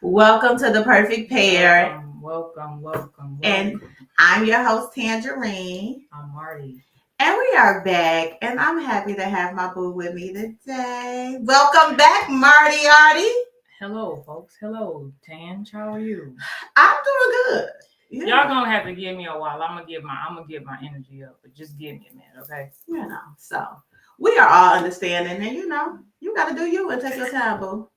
Welcome to the Perfect Pair. Welcome. And I'm your host, Tangerine. I'm Marty. And we are back. And I'm happy to have my boo with me today. Welcome back, Marty Artie. Hello, folks. Hello, Tan. How are you? I'm doing good. Yeah. Y'all gonna have to give me a while. I'm gonna get my energy up, but just give me a minute, okay? So we are all understanding, and you gotta do you and take your time, boo.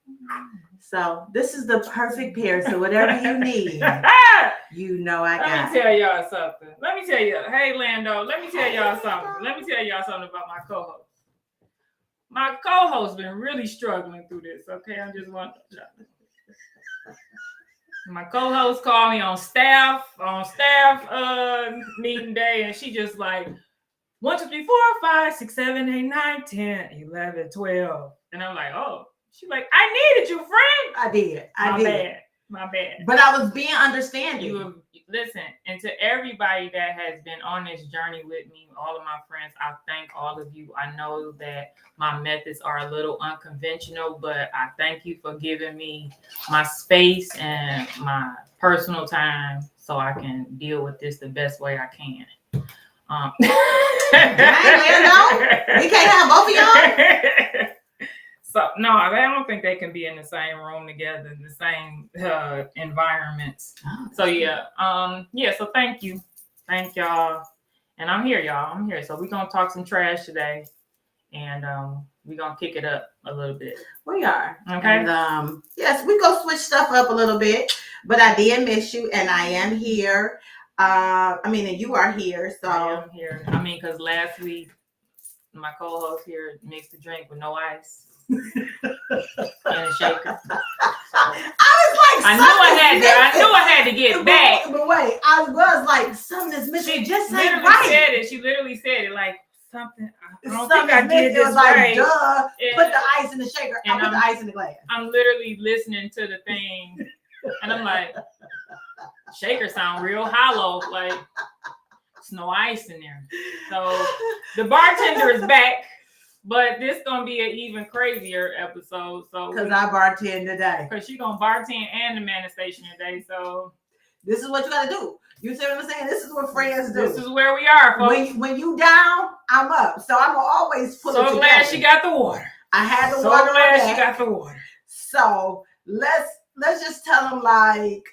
So this is the perfect pair. So whatever you need, I got. Let me tell y'all something. Hey Lando, let me tell y'all something. About my co-host. My co-host been really struggling through this. Okay, I just want to. My co-host called me on staff meeting day, and she just like 1, 2, 3, 4, 5, 6, 7, 8, 9, 10, 11, 12. And I'm like, oh, she's like, I needed you, friend. I did. My bad. But I was being understanding. Listen, and to everybody that has been on this journey with me, all of my friends, I thank all of you. I know that my methods are a little unconventional, but I thank you for giving me my space and my personal time so I can deal with this the best way I can. We can't have both of y'all. So no, I don't think they can be in the same room together, in the same environments. So yeah. So thank y'all, and I'm here, y'all. I'm here. So we're gonna talk some trash today, and we're gonna kick it up a little bit. We are. Okay. And yes, we go switch stuff up a little bit, but I did miss you, and I am here. And you are here. So I am here. Because last week my co-host here mixed a drink with no ice. In a shaker. I knew I had to get back. But wait, I was like, something is missing. She literally said it like something. I don't think I did this right. Duh. Put the ice in the shaker. I put the ice in the glass. I'm literally listening to the thing, and I'm like, shaker sound real hollow. Like there's no ice in there. So the bartender is back. But this gonna be an even crazier episode. So because I bartend today. Because she gonna bartend and the man station today. So this is what you gotta do. You see what I'm saying? This is what friends do. This is where we are, folks. When you down, I'm up. So I'm gonna always put it together. So glad she got the water. I had the water. So glad she got the water. So let's just tell them like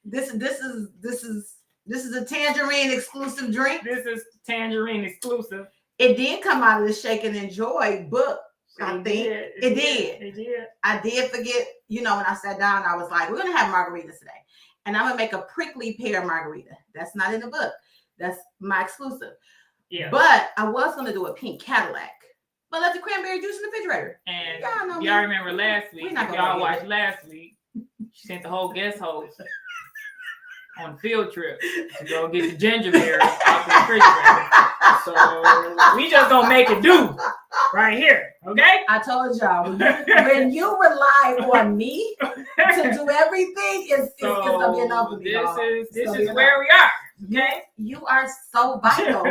this is a Tangerine exclusive drink. This is Tangerine exclusive. It did come out of the Shake and Enjoy book. I think it did. I did forget, when I sat down, I was like, we're going to have margaritas today. And I'm going to make a prickly pear margarita. That's not in the book. That's my exclusive. Yeah. But I was going to do a pink Cadillac. But let the cranberry juice in the refrigerator. And y'all remember last week, if y'all watched last week, she sent the whole guest host on a field trip to go get the ginger beer out the refrigerator. So we just gonna make it do right here, okay? I told y'all when you rely on me to do everything, it's gonna be enough for me. This is where we are. Okay, you are so vital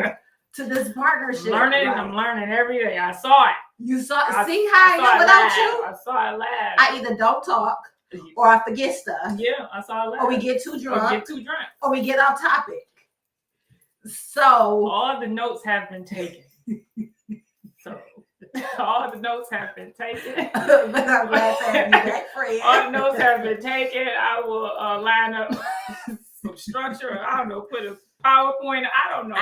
to this partnership. I'm learning every day. I saw it. You saw it. See how I am without you? I saw it live. I either don't talk or I forget stuff. Yeah, I saw it live. Or we get too drunk. Or we get off topic. So all the notes have been taken. All the notes have been taken. But I'm glad to have you back, friend. All the notes have been taken. I will line up some structure. I don't know, put a PowerPoint. I don't know.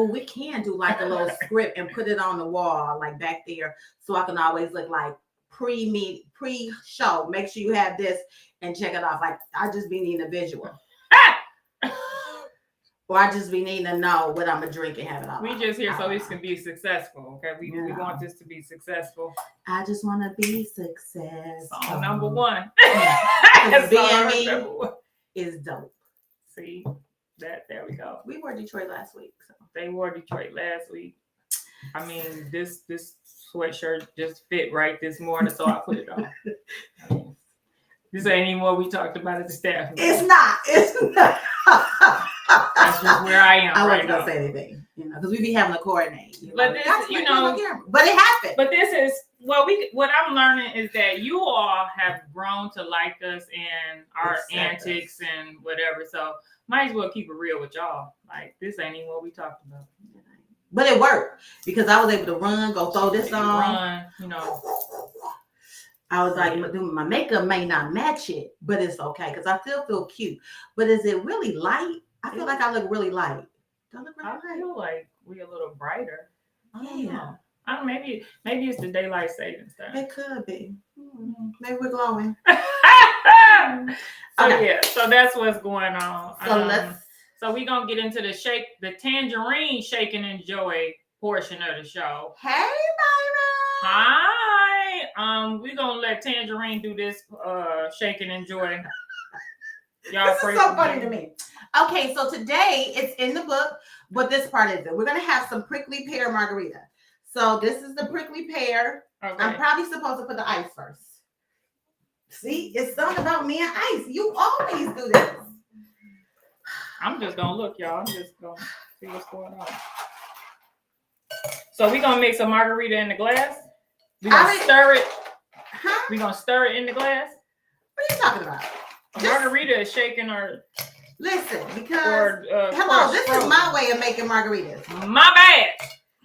We can do like a little script and put it on the wall, like back there, so I can always look like pre-show. Make sure you have this and check it off. Like I just be needing a visual. Or I just be needing to know what I'm gonna drink and have it all. We just here so this can be successful. Okay, we want this to be successful. I just want to be successful. Song number one. Being me is dope. See that? There we go. We wore Detroit last week. So. They wore Detroit last week. This sweatshirt just fit right this morning, so I put it on. This ain't even what we talked about at the staff meeting. It's not. That's just where I am. I wasn't gonna say anything, because we be having to coordinate. But this, but it happened. But this is Well, what I'm learning is that you all have grown to like us and our antics and whatever. So might as well keep it real with y'all. Like, this ain't even what we talked about. But it worked because I was able to run, go throw this on. Run, you know. I was like, my makeup may not match it, but it's okay because I still feel cute. But is it really light? I feel like I look really light. Don't look really light. I feel like we're a little brighter. I don't Yeah. know. I don't, maybe it's the daylight savings time. It could be. Maybe we're glowing. So okay. Yeah, so that's what's going on. So so we're gonna get into the tangerine shake and enjoy portion of the show. Hey, baby. Hi. We're gonna let Tangerine do this shake and enjoy. Y'all this is so funny to me. Okay, so today it's in the book, but this part isn't. We're gonna have some prickly pear margarita. So this is the prickly pear. Okay. I'm probably supposed to put the ice first. See, it's something about me and ice. You always do this. I'm just gonna look, y'all. I'm just gonna see what's going on. So we're gonna mix a margarita in the glass. We're gonna stir it. Huh? We're gonna stir it in the glass. What are you talking about? A margarita is shaking or listen, because hello, this is my way of making margaritas. My bad.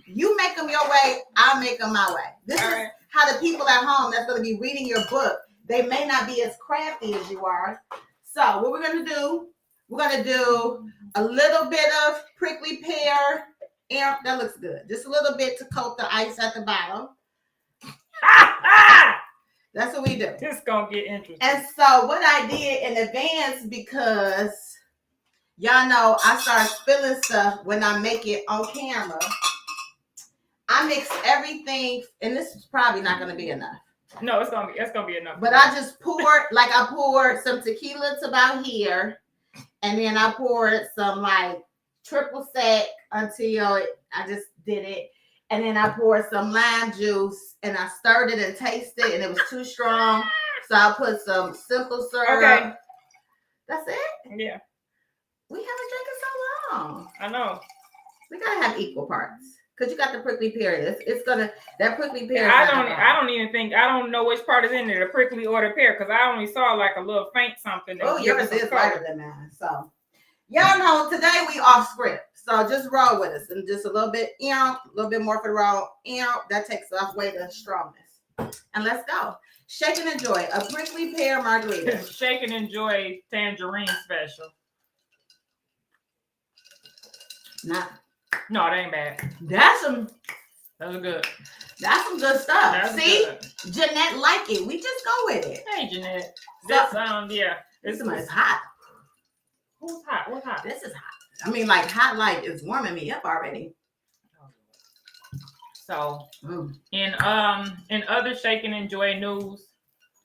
You make them your way, I'll make them my way. This is how the people at home that's going to be reading your book, they may not be as crafty as you are. So what we're going to do, we're going to do a little bit of prickly pear. And that looks good. Just a little bit to coat the ice at the bottom. That's what we do. It's going to get interesting. And so what I did in advance, because y'all know I start spilling stuff when I make it on camera. I mix everything, and this is probably not going to be enough. No, it's gonna be enough. But I just poured some tequila to about here, and then I poured some like triple sec until I just did it, and then I poured some lime juice, and I stirred it and tasted, and it was too strong, so I put some simple syrup. Okay, that's it. Yeah, we haven't drinking so long. I know. We gotta have equal parts. Cause you got the prickly pear. It's gonna that prickly pear. I don't know which part is in there, the prickly or the pear, because I only saw like a little faint something. Oh, yours is lighter than mine. So y'all know today we off script. So just roll with us and just a little bit, a little bit more for the roll. That takes off way the strongness. And let's go. Shake and enjoy a prickly pear margarita. Shake and enjoy tangerine special. No, that ain't bad. Those are good. That's some good stuff. See, good. Jeanette like it. We just go with it. Hey, Jeanette. This yeah. This is hot. Who's hot? What's hot? This is hot. I mean, like hot, like it's warming me up already. So, in other shake and enjoy news,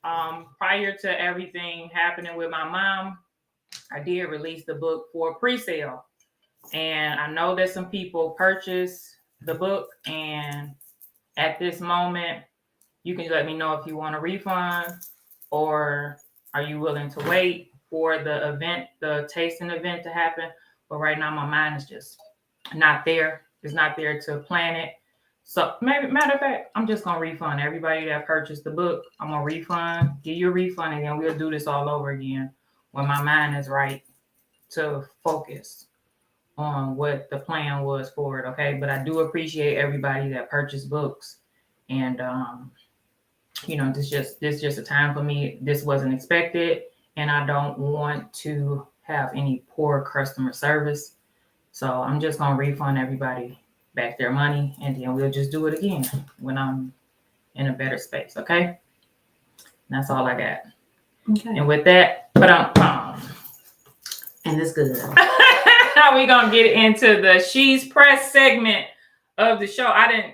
prior to everything happening with my mom, I did release the book for pre-sale. And I know that some people purchased the book, and at this moment, you can let me know if you want a refund or are you willing to wait for the event, the tasting event to happen. But right now, my mind is just not there. It's not there to plan it. So matter of fact, I'm just going to refund everybody that purchased the book. I'm going to give you a refund, and then we'll do this all over again when my mind is right to focus on what the plan was for it, okay? But I do appreciate everybody that purchased books, and this just a time for me. This wasn't expected, and I don't want to have any poor customer service, so I'm just gonna refund everybody back their money, and then we'll just do it again when I'm in a better space, okay? And that's all I got. Okay. And with that, and it's good. Now we're gonna get into the She's Pressed segment of the show. I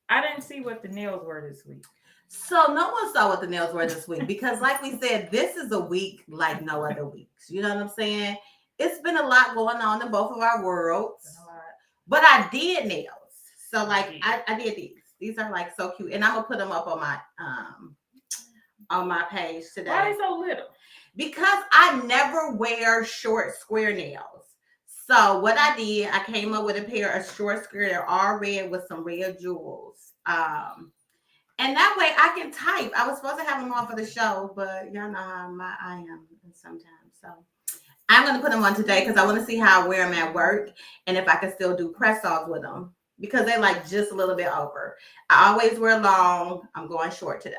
didn't see what the nails were this week. So no one saw what the nails were this week because, like we said, this is a week like no other weeks. You know what I'm saying? It's been a lot going on in both of our worlds. But I did nails. So like I did these. These are like so cute. And I'm gonna put them up on my page today. Why are they so little? Because I never wear short square nails. So what I did, I came up with a pair of short square, all red with some red jewels. And that way I can type. I was supposed to have them on for the show, but y'all know how I am sometimes. So I'm going to put them on today because I want to see how I wear them at work and if I can still do press-ons with them because they like just a little bit over. I always wear long. I'm going short today.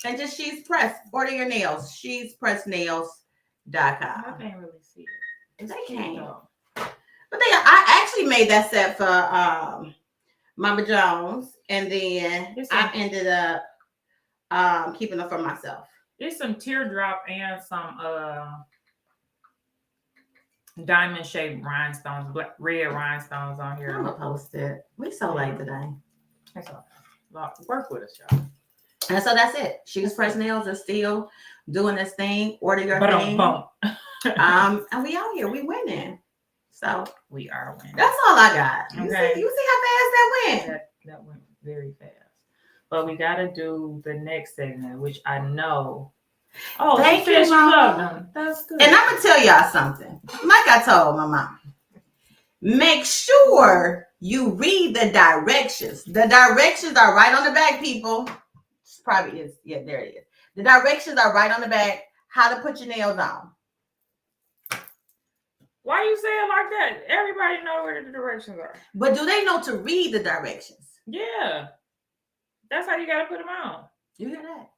And just She's Pressed. Order your nails. She'sPressedNails.com. I can't really see it. They can't. But I actually made that set for Mama Jones, and then I ended up keeping them for myself. It's some teardrop and some diamond shaped rhinestones, red rhinestones on here. I'm gonna post it. We so late today. That's all. Work with us, y'all. And so that's it. She's Pressed Nails is still doing this thing. Order your thing. And we out here. We winning. So we are winning. That's all I got. Okay. You see how fast that went? That went very fast. But we got to do the next segment, which I know. Oh, thank you, Mama. That's good. And I'm gonna tell y'all something. Like I told my mom, make sure you read the directions. The directions are right on the back, people. Probably is. Yeah, there it is. The directions are right on the back. How to put your nails on. Why you say it like that? Everybody know where the directions are. But do they know to read the directions? Yeah. That's how you got to put them on. You hear that?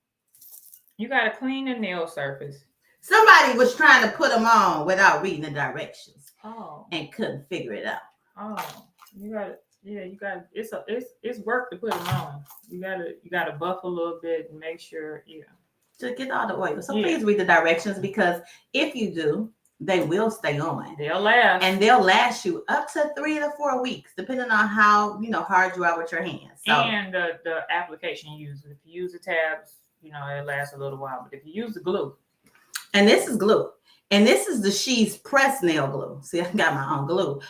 You got to clean the nail surface. Somebody was trying to put them on without reading the directions. Oh. And couldn't figure it out. Oh. You got to. Yeah, you got it's work to put them on. You gotta buff a little bit and make sure, to get all the oil. So please read the directions because if you do, they will stay on. They'll last, and they'll last you up to 3 to 4 weeks, depending on how hard you are with your hands. So, and the application you use. If you use the tabs, it lasts a little while. But if you use the glue, and this is glue, and this is the She's Pressed nail glue. See, I got my own glue.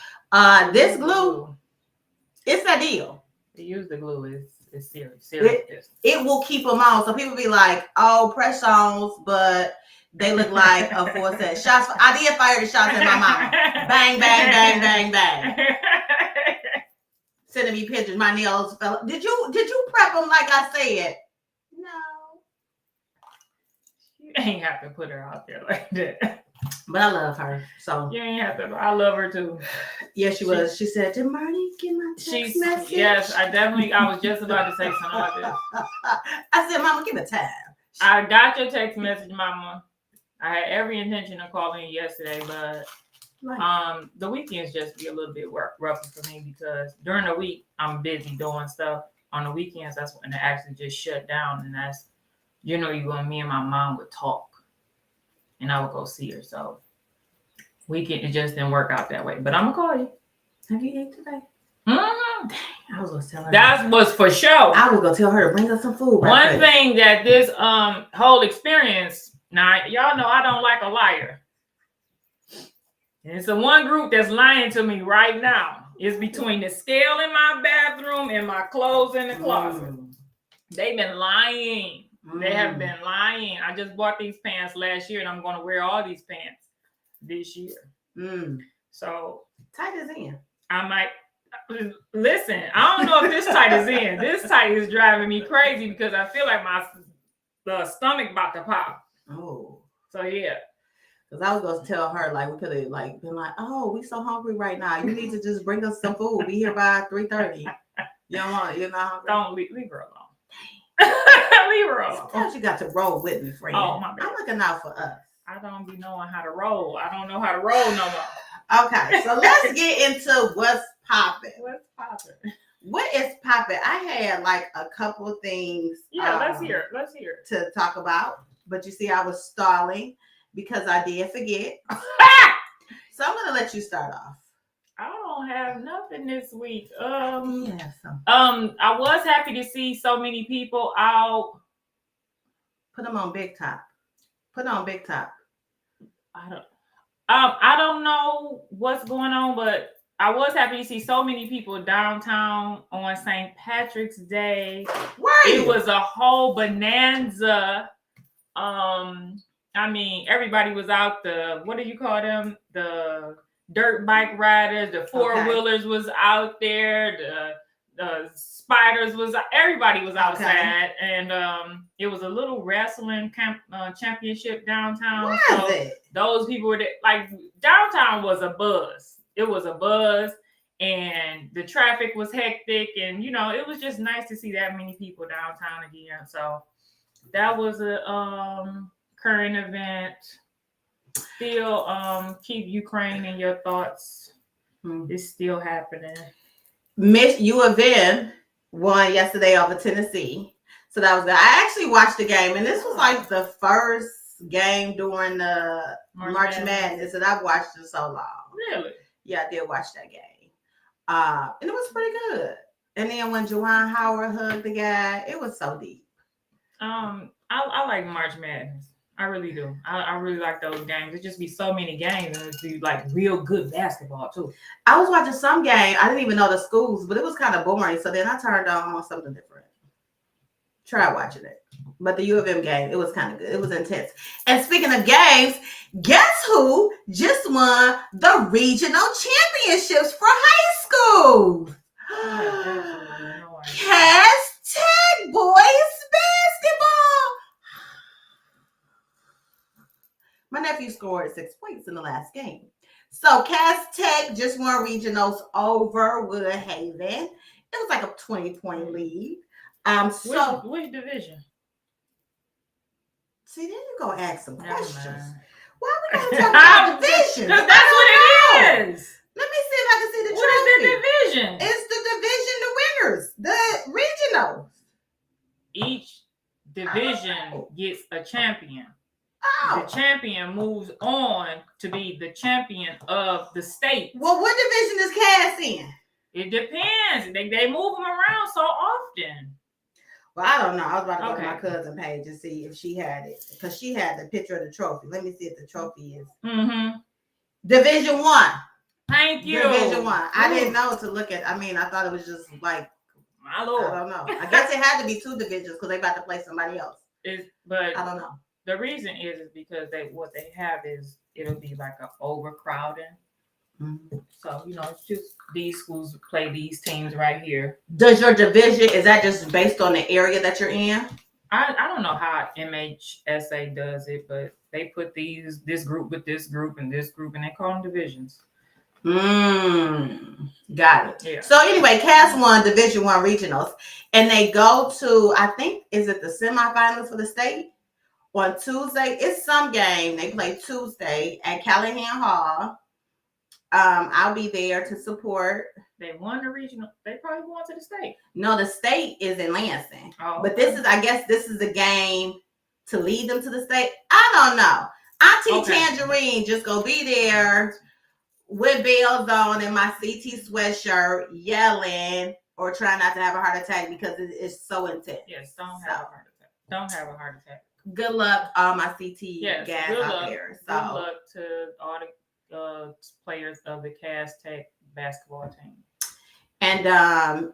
This glue. It's that deal. To use the glue is serious. It will keep them on. So people be like, oh, press-ons, but they look like a full set. Shots. I did fire the shots at my mama. Bang, bang, bang, bang, bang. Sending me pictures. My nails fell. Did you prep them like I said? No. You ain't have to put her out there like that. But I love her. So you ain't have to. I love her too. Yeah, she was. She said, did Marnie get my text message? Yes, I was just about to say something like this. I said, Mama, give it time. I got your text message, Mama. I had every intention of calling you yesterday, but the weekends just be a little bit rougher for me because during the week I'm busy doing stuff. On the weekends, that's when it actually just shut down, and that's me and my mom would talk. And I would go see her. So it just didn't work out that way. But I'm gonna call you. Have you ate today? Mm-hmm. Dang, I was gonna tell her. That was for sure. I was gonna tell her to bring us some food. One thing that this whole experience, now y'all know I don't like a liar. And it's the one group that's lying to me right now. It's between the scale in my bathroom and my clothes in the closet. They've been lying. They have been lying. I just bought these pants last year and I'm going to wear all these pants this year. So tight is in. I might listen. I don't know if this tight is in. This tight is driving me crazy because I feel like the stomach about to pop. Oh. So yeah. Because I was going to tell her, we could have been like, oh, we so hungry right now. You need to just bring us some food. Be here by 3:30. You're not hungry. Don't leave her alone. Leave her alone. Sometimes you got to roll with me, friend. Oh, my bad. I'm looking out for us. I don't be knowing how to roll. I don't know how to roll no more. Okay, so let's get into what's popping. What's popping? What is popping? I had a couple of things. Yeah, let's hear it. To talk about. But you see, I was stalling because I did forget. So I'm gonna let you start off. I don't have nothing this week. I was happy to see so many people out. Put them on Big Top. I don't know what's going on, but I was happy to see so many people downtown on St. Patrick's Day. It was a whole bonanza. Everybody was out. What do you call them? The dirt bike riders, the four-wheelers was out there. spiders was everybody was outside, and it was a little wrestling championship downtown. Where so is it? Those people were like downtown was a buzz. It was a buzz, and the traffic was hectic, and it was just nice to see that many people downtown again. So that was a current event. Still, keep Ukraine in your thoughts. It's still happening. Miss U of M won yesterday over Tennessee. So that was good. I actually watched the game, and this was like the first game during the March Madness that I've watched in so long. Really? Yeah, I did watch that game. And it was pretty good. And then when Juwan Howard hugged the guy, it was so deep. I like March Madness. I really do. I really like those games. It just be so many games, and it's be like real good basketball too. I was watching some game. I didn't even know the schools, but it was kind of boring. So then I turned on something different. Try watching it. But the U of M game, it was kind of good. It was intense. And speaking of games, guess who just won the regional championships for high school? Cass Tech boys basketball. My nephew scored 6 points in the last game. So Cass Tech just won regionals over Woodhaven. It was like a 20-point lead. Which division? See, then you go ask some questions. Why we gotta talk about divisions? Because that's what it is. Let me see if I can see the trophy. What is the division? It's the division, the winners, the regionals. Each division gets a champion. Oh. The champion moves on to be the champion of the state. Well, what division is Cass in? It depends. They move them around so often. Well, I don't know. I was about to go to my cousin page to see if she had it, because she had the picture of the trophy. Let me see if the trophy is Division 1. Thank you. Division 1. I didn't know to look at. I mean, I thought it was just like, my Lord. I don't know. I guess it had to be 2 divisions because they about to play somebody else. But I don't know. The reason is because what they have is it'll be like an overcrowding. So, it's just these schools play these teams right here. Does your division, is that just based on the area that you're in? I don't know how MHSA does it, but they put this group with this group, and they call them divisions. Got it. Yeah. So anyway, Cass won Division 1 regionals, and they go to, I think, is it the semifinals for the state on Tuesday? It's some game. They play Tuesday at Callahan Hall. I'll be there to support. They won the regional. They probably won to the state. No, the state is in Lansing. Oh, but I guess this is the game to lead them to the state. I don't know. Auntie Tangerine just gonna be there with bells on in my CT sweatshirt, yelling or trying not to have a heart attack because it is so intense. Yes, don't have a heart attack. Don't have a heart attack. Good luck, all my CT gas out there. So good luck to all the players of the Cass Tech basketball team. And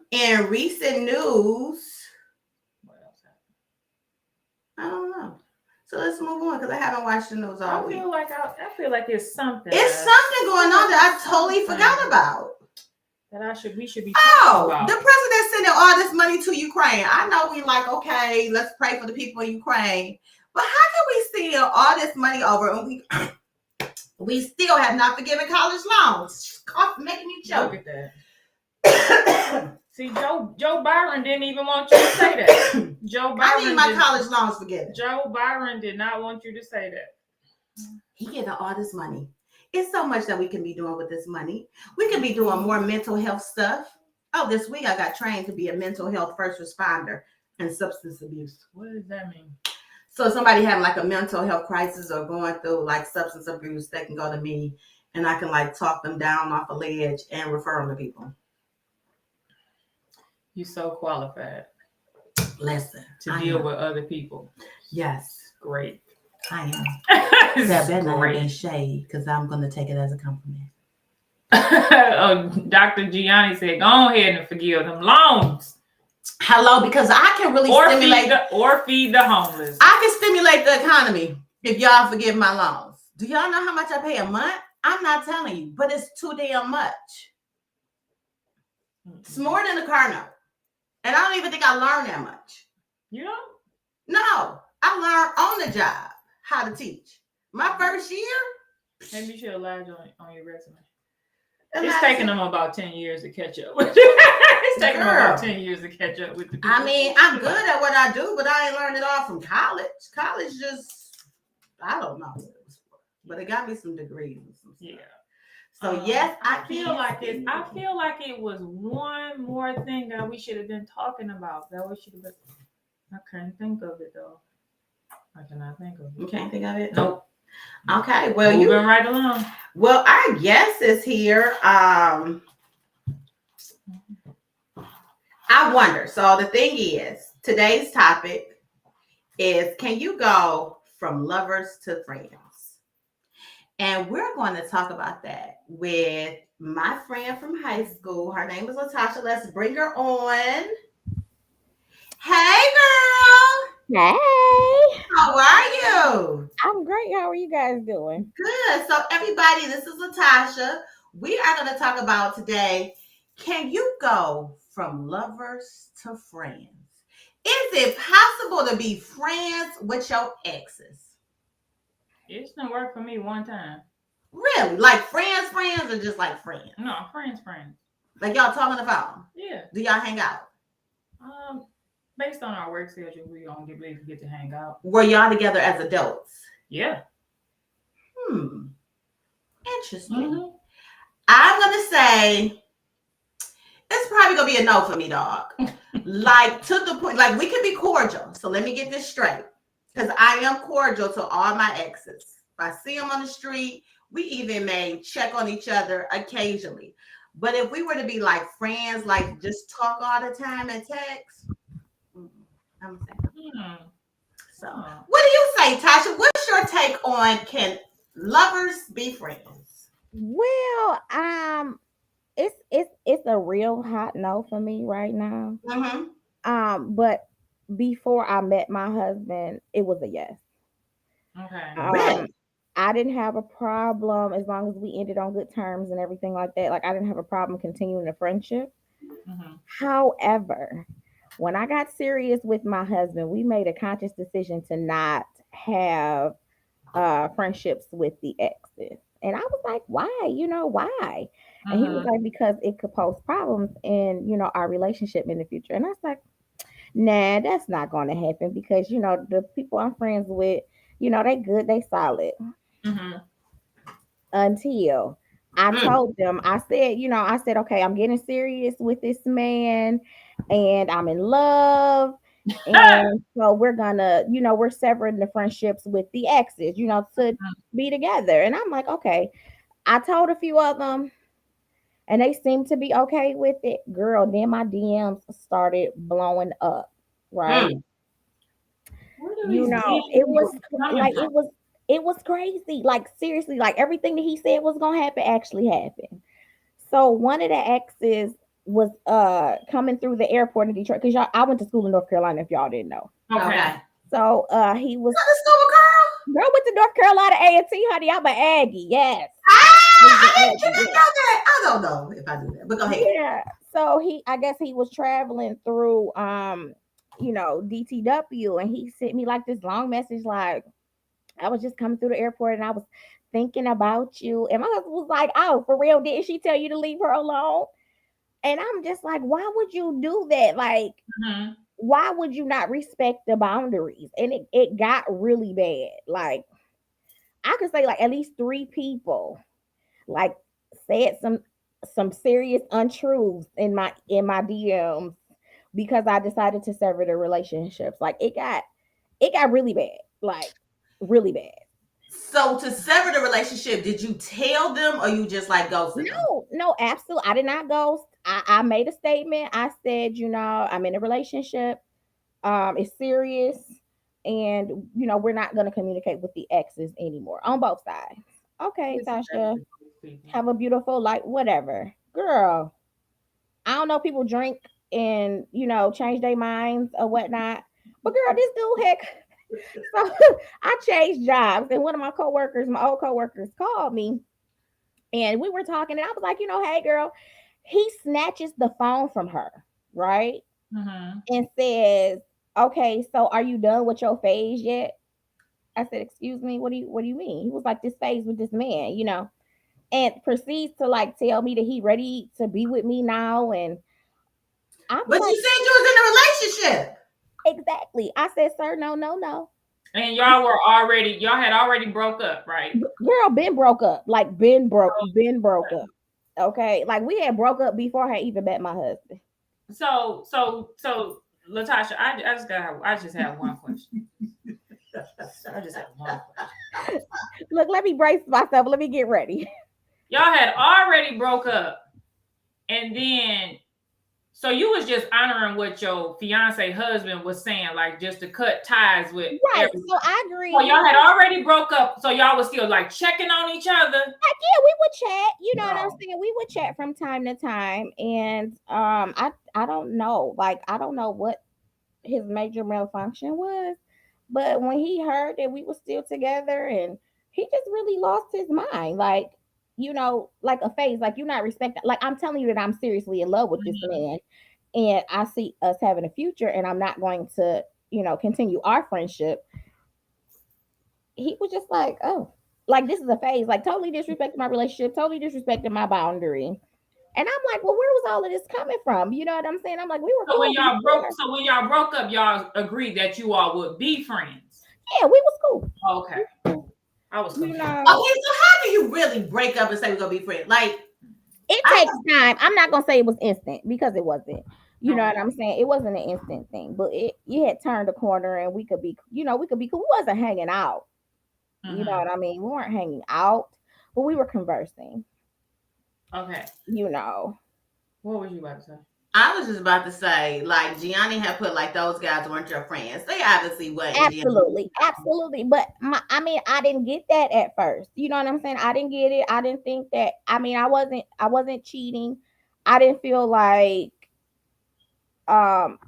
in recent news, what else happened? I don't know. So let's move on because I haven't watched the news all week. I feel like it's something. It's something going on that I totally forgot about. That we should be talking about. The president sending all this money to Ukraine. I know we like, okay, let's pray for the people in Ukraine. But how can we send all this money over and we still have not forgiven college loans? Making me choke. Look at that. See, Joe Byron didn't even want you to say that. I need my college loans forgiven. Joe Byron did not want you to say that. He gave all this money. It's so much that we can be doing with this money. We can be doing more mental health stuff. Oh, this week I got trained to be a mental health first responder and substance abuse. What does that mean? So somebody having like a mental health crisis or going through like substance abuse, they can go to me and I can like talk them down off a ledge and refer them to people. You're so qualified. Listen. To deal with other people. Yes. Great. I am. That better not be shade because I'm going to take it as a compliment. Dr. Gianni said, go ahead and forgive them loans. Hello, because I can really stimulate feed the homeless. I can stimulate the economy if y'all forgive my loans. Do y'all know how much I pay a month? I'm not telling you, but it's too damn much. It's more than a car note. And I don't even think I learned that much. You know? No, I learned on the job how to teach. My first year, maybe you should have lied on your resume. and It's I taking said, them about 10 years to catch up. It's taking them about girl, 10 years to catch up with the people. I mean, I'm good at what I do, but I ain't learned it all from college. College just, I don't know what it was for, but it got me some degrees and some stuff. Yeah. So yes, I feel like it was one more thing that we should have been talking about. That we should have been. I couldn't think of it though. I cannot think of it. You can't think of it? Nope. Okay, well, moving right along. Well, our guest is here. I wonder. So the thing is, today's topic is, can you go from lovers to friends? And we're going to talk about that with my friend from high school. Her name is LaTosha. Let's bring her on. Hey, girl. Hey, How are you? I'm great. How are you guys doing? Good. So, everybody, this is LaTosha. We are going to talk about today, can you go from lovers to friends? Is it possible to be friends with your exes? It's gonna work for me one time. Really? Like friends, or just like friends? No, friends. Like y'all talk on the phone? Yeah. Do y'all hang out? Based on our work schedule, we don't get to hang out. Were y'all together as adults? Yeah. Interesting. Mm-hmm. I'm gonna say it's probably gonna be a no for me, dog. Like to the point, like we can be cordial. So let me get this straight, because I am cordial to all my exes. If I see them on the street, we even may check on each other occasionally. But if we were to be like friends, like just talk all the time and text, I'm saying. So, what do you say, Tasha? What's your take on, can lovers be friends? Well, it's a real hot no for me right now. But before I met my husband, it was a yes. Okay. Really? I didn't have a problem as long as we ended on good terms and everything like that. Like I didn't have a problem continuing the friendship. However, when I got serious with my husband, we made a conscious decision to not have friendships with the exes. And I was like, why? Why? And he was like, because it could pose problems in, our relationship in the future. And I was like, nah, that's not going to happen because, the people I'm friends with, they good, they solid. Until I told them, I said, okay, I'm getting serious with this man and I'm in love. And so we're gonna, we're severing the friendships with the exes, to be together. And I'm like, okay. I told a few of them and they seemed to be okay with it. Girl, then my DMs started blowing up, right? It was crazy. Like seriously, like everything that he said was gonna happen actually happened. So one of the exes was coming through the airport in Detroit because I went to school in North Carolina if y'all didn't know. Okay. So he was girl went to North Carolina A&T, honey. I'm an Aggie, yes. I didn't know that. I don't know if I do that, but go ahead. Yeah. So I guess he was traveling through DTW, and he sent me like this long message like, I was just coming through the airport and I was thinking about you. And my husband was like, oh, for real? Didn't she tell you to leave her alone? And I'm just like, why would you do that? Like, why would you not respect the boundaries? And it got really bad. Like, I could say like at least 3 people like said some serious untruths in my DMs because I decided to sever the relationships. Like it got really bad. Like really bad. So to sever the relationship, did you tell them or you just like ghosted them? No, absolutely. I did not ghost. I made a statement. I said, I'm in a relationship. It's serious. And, we're not going to communicate with the exes anymore on both sides. Okay, Tasha, have a beautiful, like, whatever. Girl, I don't know, people drink and, change their minds or whatnot. But girl, this dude heck. So I changed jobs, and one of my coworkers, my old coworkers, called me, and we were talking, and I was like, hey, girl, he snatches the phone from her, right? Mm-hmm. and says, "Okay, so are you done with your phase yet?" I said, "Excuse me, what do you mean?" He was like, "This phase with this man, and proceeds to like tell me that he ready to be with me now, and I'm But like, you said you was in a relationship. exactly. I said, "Sir, no, no, no." And y'all had already broke up, right? Girl, been broke up, like been broke up. Okay, like we had broke up before I even met my husband. So, LaTosha, I just have one question. I just have one question. Look, let me brace myself. Let me get ready. Y'all had already broke up, and then so you was just honoring what your fiance husband was saying, like just to cut ties with Right. everybody. So I agree. So y'all had already broke up, so y'all was still like checking on each other. Yeah, we would chat. You know what I'm No. saying? We would chat from time to time, and I don't know, like I don't know what his major malfunction was, but when he heard that we were still together, and he just really lost his mind, like like a phase, like you're not respecting. Like I'm telling you that I'm seriously in love with this Mm-hmm. man, and I see us having a future, and I'm not going to continue our friendship. He was just like, oh, like this is a phase, like totally disrespecting my relationship, totally disrespecting my boundary. And I'm like, well, where was all of this coming from? You know what I'm saying? I'm like, we were So cool before. when y'all broke up, y'all agreed that you all would be friends. Yeah, we was cool. Okay. I was You confused. Okay, know, so how do you really break up and say we're gonna be friends? Like, it I takes time. I'm not gonna say it was instant because it wasn't. You know Okay. what I'm saying? It wasn't an instant thing, but you had turned a corner, and we could be, we could be cool. We wasn't hanging out. You know Mm-hmm. what I mean? We weren't hanging out, but we were conversing. Okay. You know. What was you about to say? I was just about to say, like Gianni had put like those guys weren't your friends. They obviously wasn't. Gianni. Absolutely, absolutely. But I mean, I didn't get that at first. You know what I'm saying? I didn't get it. I didn't think that. I mean, I wasn't cheating. I didn't feel like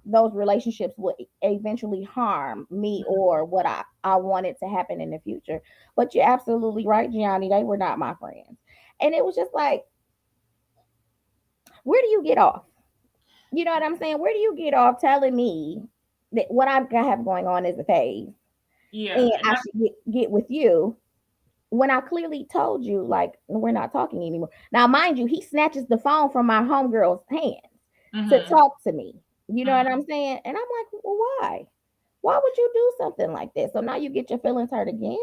those relationships would eventually harm me or what I wanted to happen in the future. But you're absolutely right, Gianni. They were not my friends, and it was just like, where do you get off? You know what I'm saying? Where do you get off telling me that what I have going on is a phase, Yeah. and I should get with you when I clearly told you, like, we're not talking anymore. Now, mind you, he snatches the phone from my homegirl's hands to Mm-hmm. talk to me. You know what Mm-hmm. I'm saying? And I'm like, well, why? Why would you do something like that? So now you get your feelings hurt again?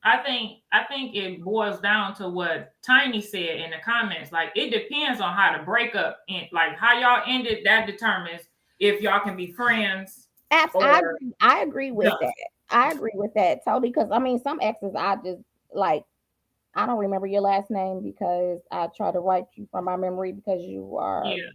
I think it boils down to what Tiny said in the comments. Like it depends on how the breakup and like how y'all ended. That determines if y'all can be friends or I agree with done. that. I agree with that totally. Because I mean, some exes, I just like, I don't remember your last name because I try to write you from my memory because you are Yeah.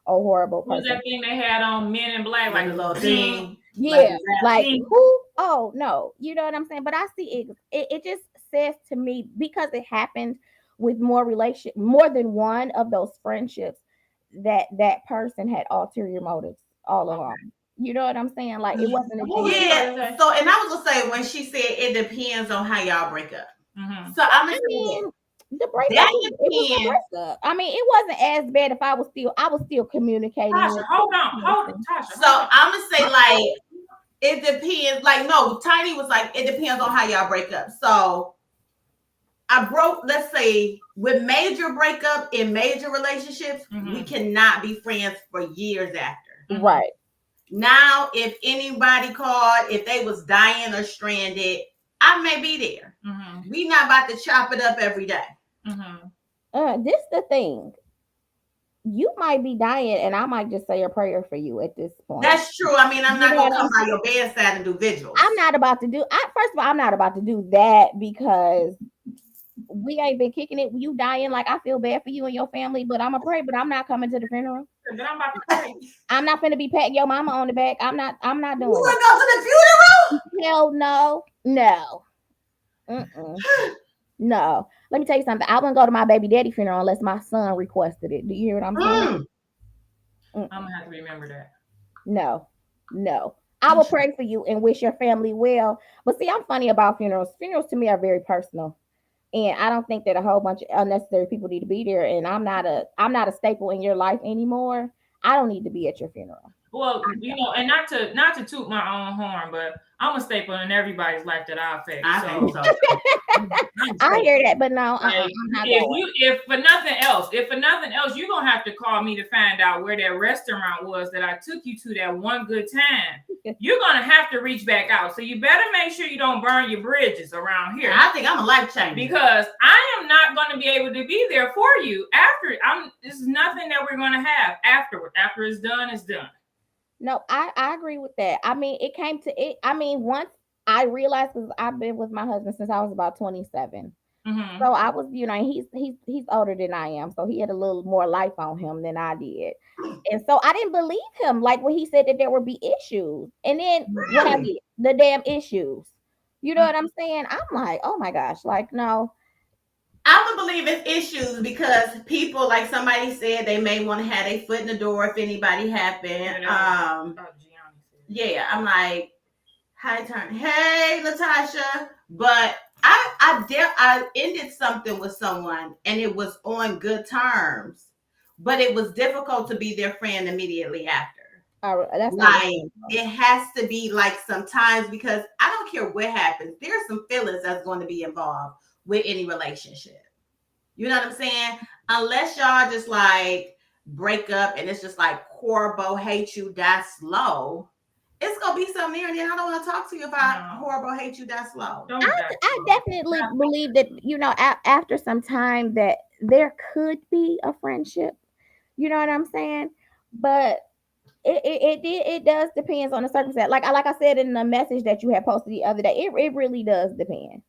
a horrible What was person. that thing they had on Men in Black? With Like the little Jean, thing, like Yeah, the rap. like Jean. who? Oh no, you know what I'm saying. But I see it just says to me, because it happened with more than one of those friendships, that person had ulterior motives all along. Okay. You know what I'm saying? Like it wasn't a What was you genuine. about to Yeah. say? So, and I was gonna say when she said it depends on how y'all break up. Mm-hmm. So I'm gonna I say mean, this. the breakup, That it was a depends. breakup. I mean, it wasn't as bad if I was still communicating Tasha, with hold the on, person. Tasha, So hold on. I'm gonna say like it depends. Like no, Tiny was like it depends on how y'all break up. So I broke. Let's say with major breakup in major relationships, we Mm-hmm. cannot be friends for years after. Mm-hmm. Right. Now, if anybody called, if they was dying or stranded, I may be there. Mm-hmm. We not about to chop it up every day. Mm-hmm. This the thing. You might be dying, and I might just say a prayer for you at this point. That's true. I mean, I'm You not know gonna what come I'm by saying? your bedside and do vigils. I'm not about to do. First of all, I'm not about to do that because we ain't been kicking it. You dying, like I feel bad for you and your family, but I'm a pray. But I'm not coming to the funeral. Then I'm about to pray. I'm not gonna be patting your mama on the back. I'm not. I'm not You doing wanna that. go to the funeral? Hell no, no, mm-mm, no. Let me tell you something. I wouldn't go to my baby daddy funeral unless my son requested it. Do you hear what I'm saying? Mm. I'm Mm-mm. gonna have to remember that. No, no. I will pray for you and wish your family well. But see, I'm funny about funerals. Funerals to me are very personal. And I don't think that a whole bunch of unnecessary people need to be there. And I'm not a staple in your life anymore. I don't need to be at your funeral. Well, and not to toot my own horn, but I'm a staple in everybody's life that I affect. I think so. I hear that, but no, like, I'm not if going. if for nothing else, you're gonna have to call me to find out where that restaurant was that I took you to that one good time. You're gonna have to reach back out. So you better make sure you don't burn your bridges around here. I think I'm a life changer because I am not gonna be able to be there for you after. This is nothing that we're gonna have afterward. After it's done, it's done. No, I agree with that. I mean, it came to it. I mean, once I realized, because I've been with my husband since I was about 27. Mm-hmm. So I was, he's older than I am, so he had a little more life on him than I did, and so I didn't believe him. Like when he said that there would be issues, and then what I did, the damn issues. You know what I'm saying? I'm like, oh my gosh, like no. I would believe it's issues because people, like somebody said, they may want to have a foot in the door if anybody happened. Yeah, I'm like, hi, turn. Hey, LaTosha. But I ended something with someone and it was on good terms, but it was difficult to be their friend immediately after. That's like it has to be like sometimes, because I don't care what happens. There's some feelings that's going to be involved with any relationship. You know what I'm saying? Unless y'all just like break up and it's just like horrible, hate you, die slow. It's gonna be something there, and then I don't want to talk to you about horrible, hate you, that slow. I definitely believe that after some time that there could be a friendship. You know what I'm saying? But it does depends on the circumstance. Like I said in the message that you had posted the other day, it really does depend.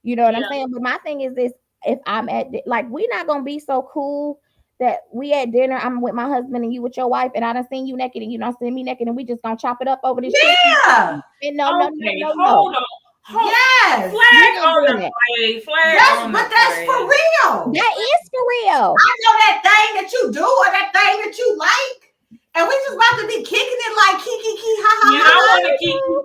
You know what I'm saying? But my thing is this: if I'm like, we're not gonna be so cool that we at dinner, I'm with my husband and you with your wife, and I done seen you naked and you don't see me naked, and we just gonna chop it up over this. Yeah. No. Hold on. Yes. Flag on the play. But that's for real. That is for real. I know that thing that you do or that thing that you like. And we just about to be kicking it like kiki ha ha. You don't want to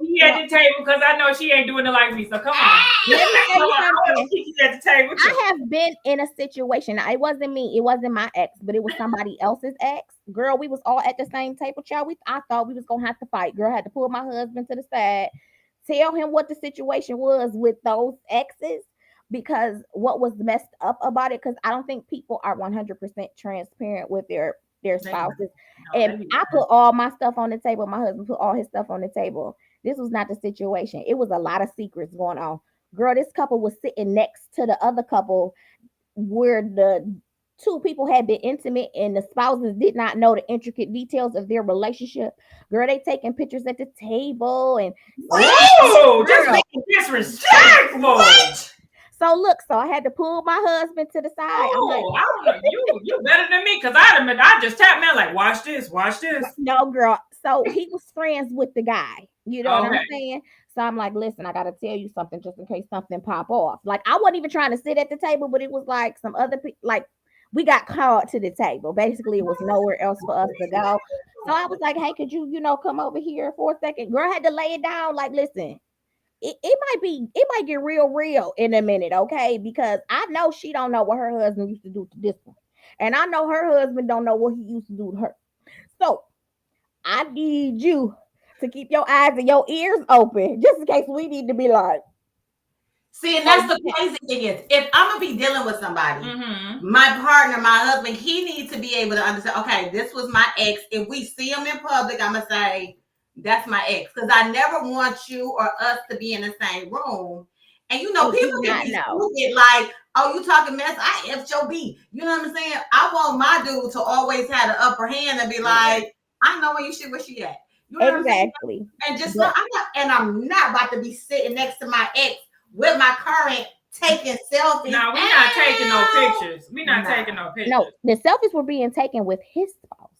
keep at the table because I know she ain't doing it like me. So come on. Let me tell you something. Kiki at the table. I have been in a situation. Now, it wasn't me. It wasn't my ex, but it was somebody else's ex. Girl, we was all at the same table, child. I thought we was gonna have to fight. Girl, I had to pull my husband to the side, tell him what the situation was with those exes, because what was messed up about it. Because I don't think people are 100% transparent with their spouses. And I put all my stuff on the table. My husband put all his stuff on the table. This was not the situation. It was a lot of secrets going on. Girl, this couple was sitting next to the other couple where the two people had been intimate and the spouses did not know the intricate details of their relationship. Girl, they taking pictures at the table and just making disrespectful. So I had to pull my husband to the side. I'm like, you better than me, because I just tapped me like, watch this. No, girl. So he was friends with the guy. You know what I'm saying? So I'm like, listen, I gotta tell you something just in case something pop off. Like, I wasn't even trying to sit at the table, but it was like some other people, like we got called to the table. Basically, it was nowhere else for us to go. So I was like, hey, could you, come over here for a second? Girl had to lay it down. Like, listen. It might get real in a minute, okay? Because I know she don't know what her husband used to do to this one. And I know her husband don't know what he used to do to her. So I need you to keep your eyes and your ears open just in case we need to be like. See, and that's the crazy thing is, if I'm gonna be dealing with somebody, my partner, my husband, he needs to be able to understand, okay, this was my ex. If we see him in public, I'm gonna say, that's my ex, because I never want you or us to be in the same room. And people can be stupid, like, oh, you talking mess, I F'd your B. You know what I'm saying? I want my dude to always have the upper hand and be like, I know where she at. You know exactly. And just I'm not about to be sitting next to my ex with my current taking selfies. No, we're not taking no pictures. We're not taking no pictures. No, the selfies were being taken with his spouse.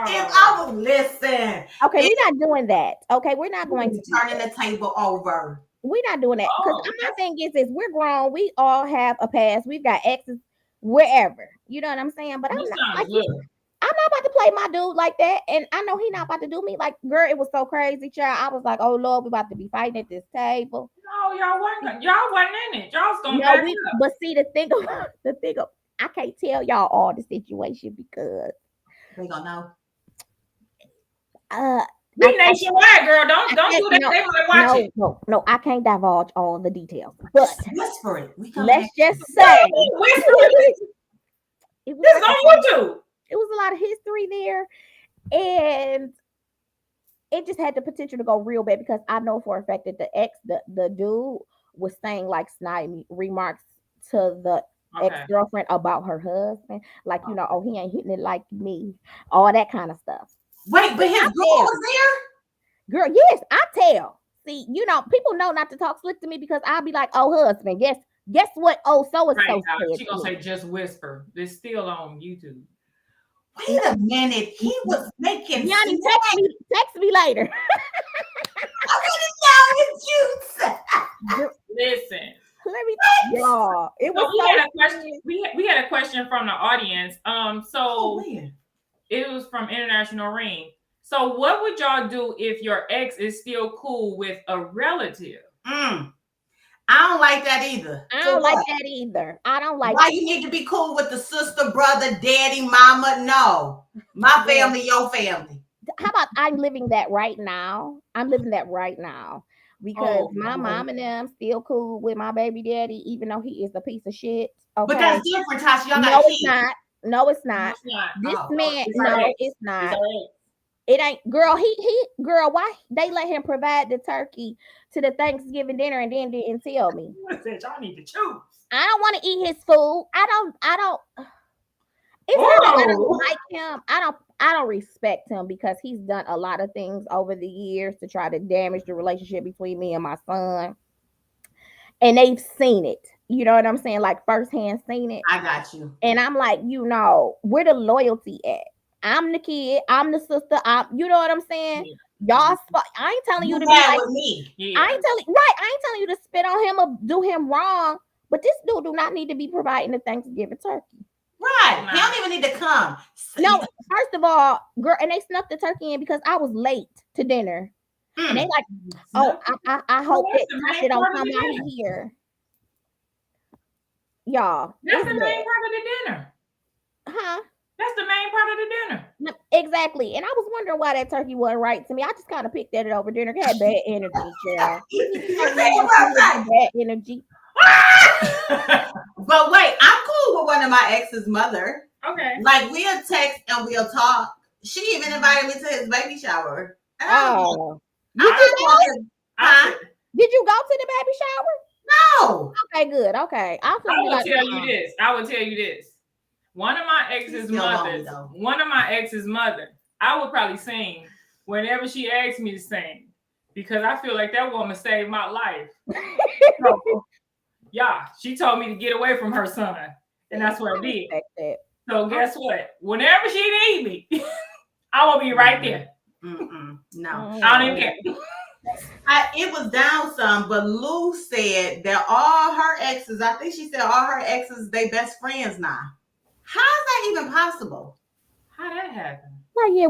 If I would listen. Okay, we're not doing that. Okay, we're not going to turning the table over. We're not doing that. Because my thing is we're grown. We all have a past. We've got exes wherever. You know what I'm saying? But I'm not like I'm not about to play my dude like that. And I know he's not about to do me like, girl, it was so crazy, child. I was like, oh Lord, we're about to be fighting at this table. No, y'all wasn't in it. Y'all was gonna back up. But see, the thing of I can't tell y'all all the situation because We gonna know. We nationwide, girl. Don't do that. No, they might watch it. No, I can't divulge all the details. But whisper it. Let's just say whisper it. This is on YouTube. It was a lot of history there, and it just had the potential to go real bad because I know for a fact that the dude was saying like snide remarks to the ex-girlfriend about her husband, like oh, he ain't hitting it like me, all that kind of stuff. Wait, but his girl was there? Girl, yes, I tell. See, people know not to talk slick to me because I'll be like, oh, husband, guess what? Oh, so and so said. She gonna say just whisper. It's still on YouTube. Wait a minute. He was making Yanni, text me later. I didn't know it's you. Listen. Let me y'all. It was we had a question. We had a question from the audience. It was from International Ring. So what would y'all do if your ex is still cool with a relative? I don't like that either. I don't like that either. I don't like why you need to be cool with the sister, brother, daddy, mama. No. My family, your family. How about I'm living that right now? I'm living that right now. Because my mom and them still cool with my baby daddy, even though he is a piece of shit. Okay? But that's different, Tasha. Y'all no, it's not. No, it's not. This man, it's not. It ain't, girl. Girl. Why they let him provide the turkey to the Thanksgiving dinner and then didn't tell me? Y'all need to choose. I don't want to eat his food. I don't. It's not that I don't like him. I don't respect him because he's done a lot of things over the years to try to damage the relationship between me and my son. And they've seen it. You know what I'm saying? Like firsthand seen it. I got you. And I'm like, where the loyalty at? I'm the kid. I'm the sister. You know what I'm saying? Yeah. Y'all, I ain't telling you to be like with me. Yeah. I ain't telling you to spit on him or do him wrong. But this dude do not need to be providing the Thanksgiving turkey. Right. He don't even need to come. No, first of all, girl, and they snuck the turkey in because I was late to dinner. And they like, I hope that Tasha don't come out here. Y'all. That's the main part of the dinner. Huh? That's the main part of the dinner. Exactly. And I was wondering why that turkey wasn't right to me. I just kind of picked at it over dinner. Had bad energy, child. Bad energy. But wait, I'm cool with one of my ex's mother. Okay. Like we'll text and we'll talk. She even invited me to his baby shower. Did you go to the baby shower? No. Okay, good. Okay. I will tell you this. One of my ex's mother, I would probably sing whenever she asked me to sing because I feel like that woman saved my life. She told me to get away from her son, and that's what I did. So guess what? Whenever she need me, I will be right there. No, I don't even care. It was down some, but Lou said that all her exes, I think she said all her exes, they best friends now. How is that even possible? How that happen? Well, yeah,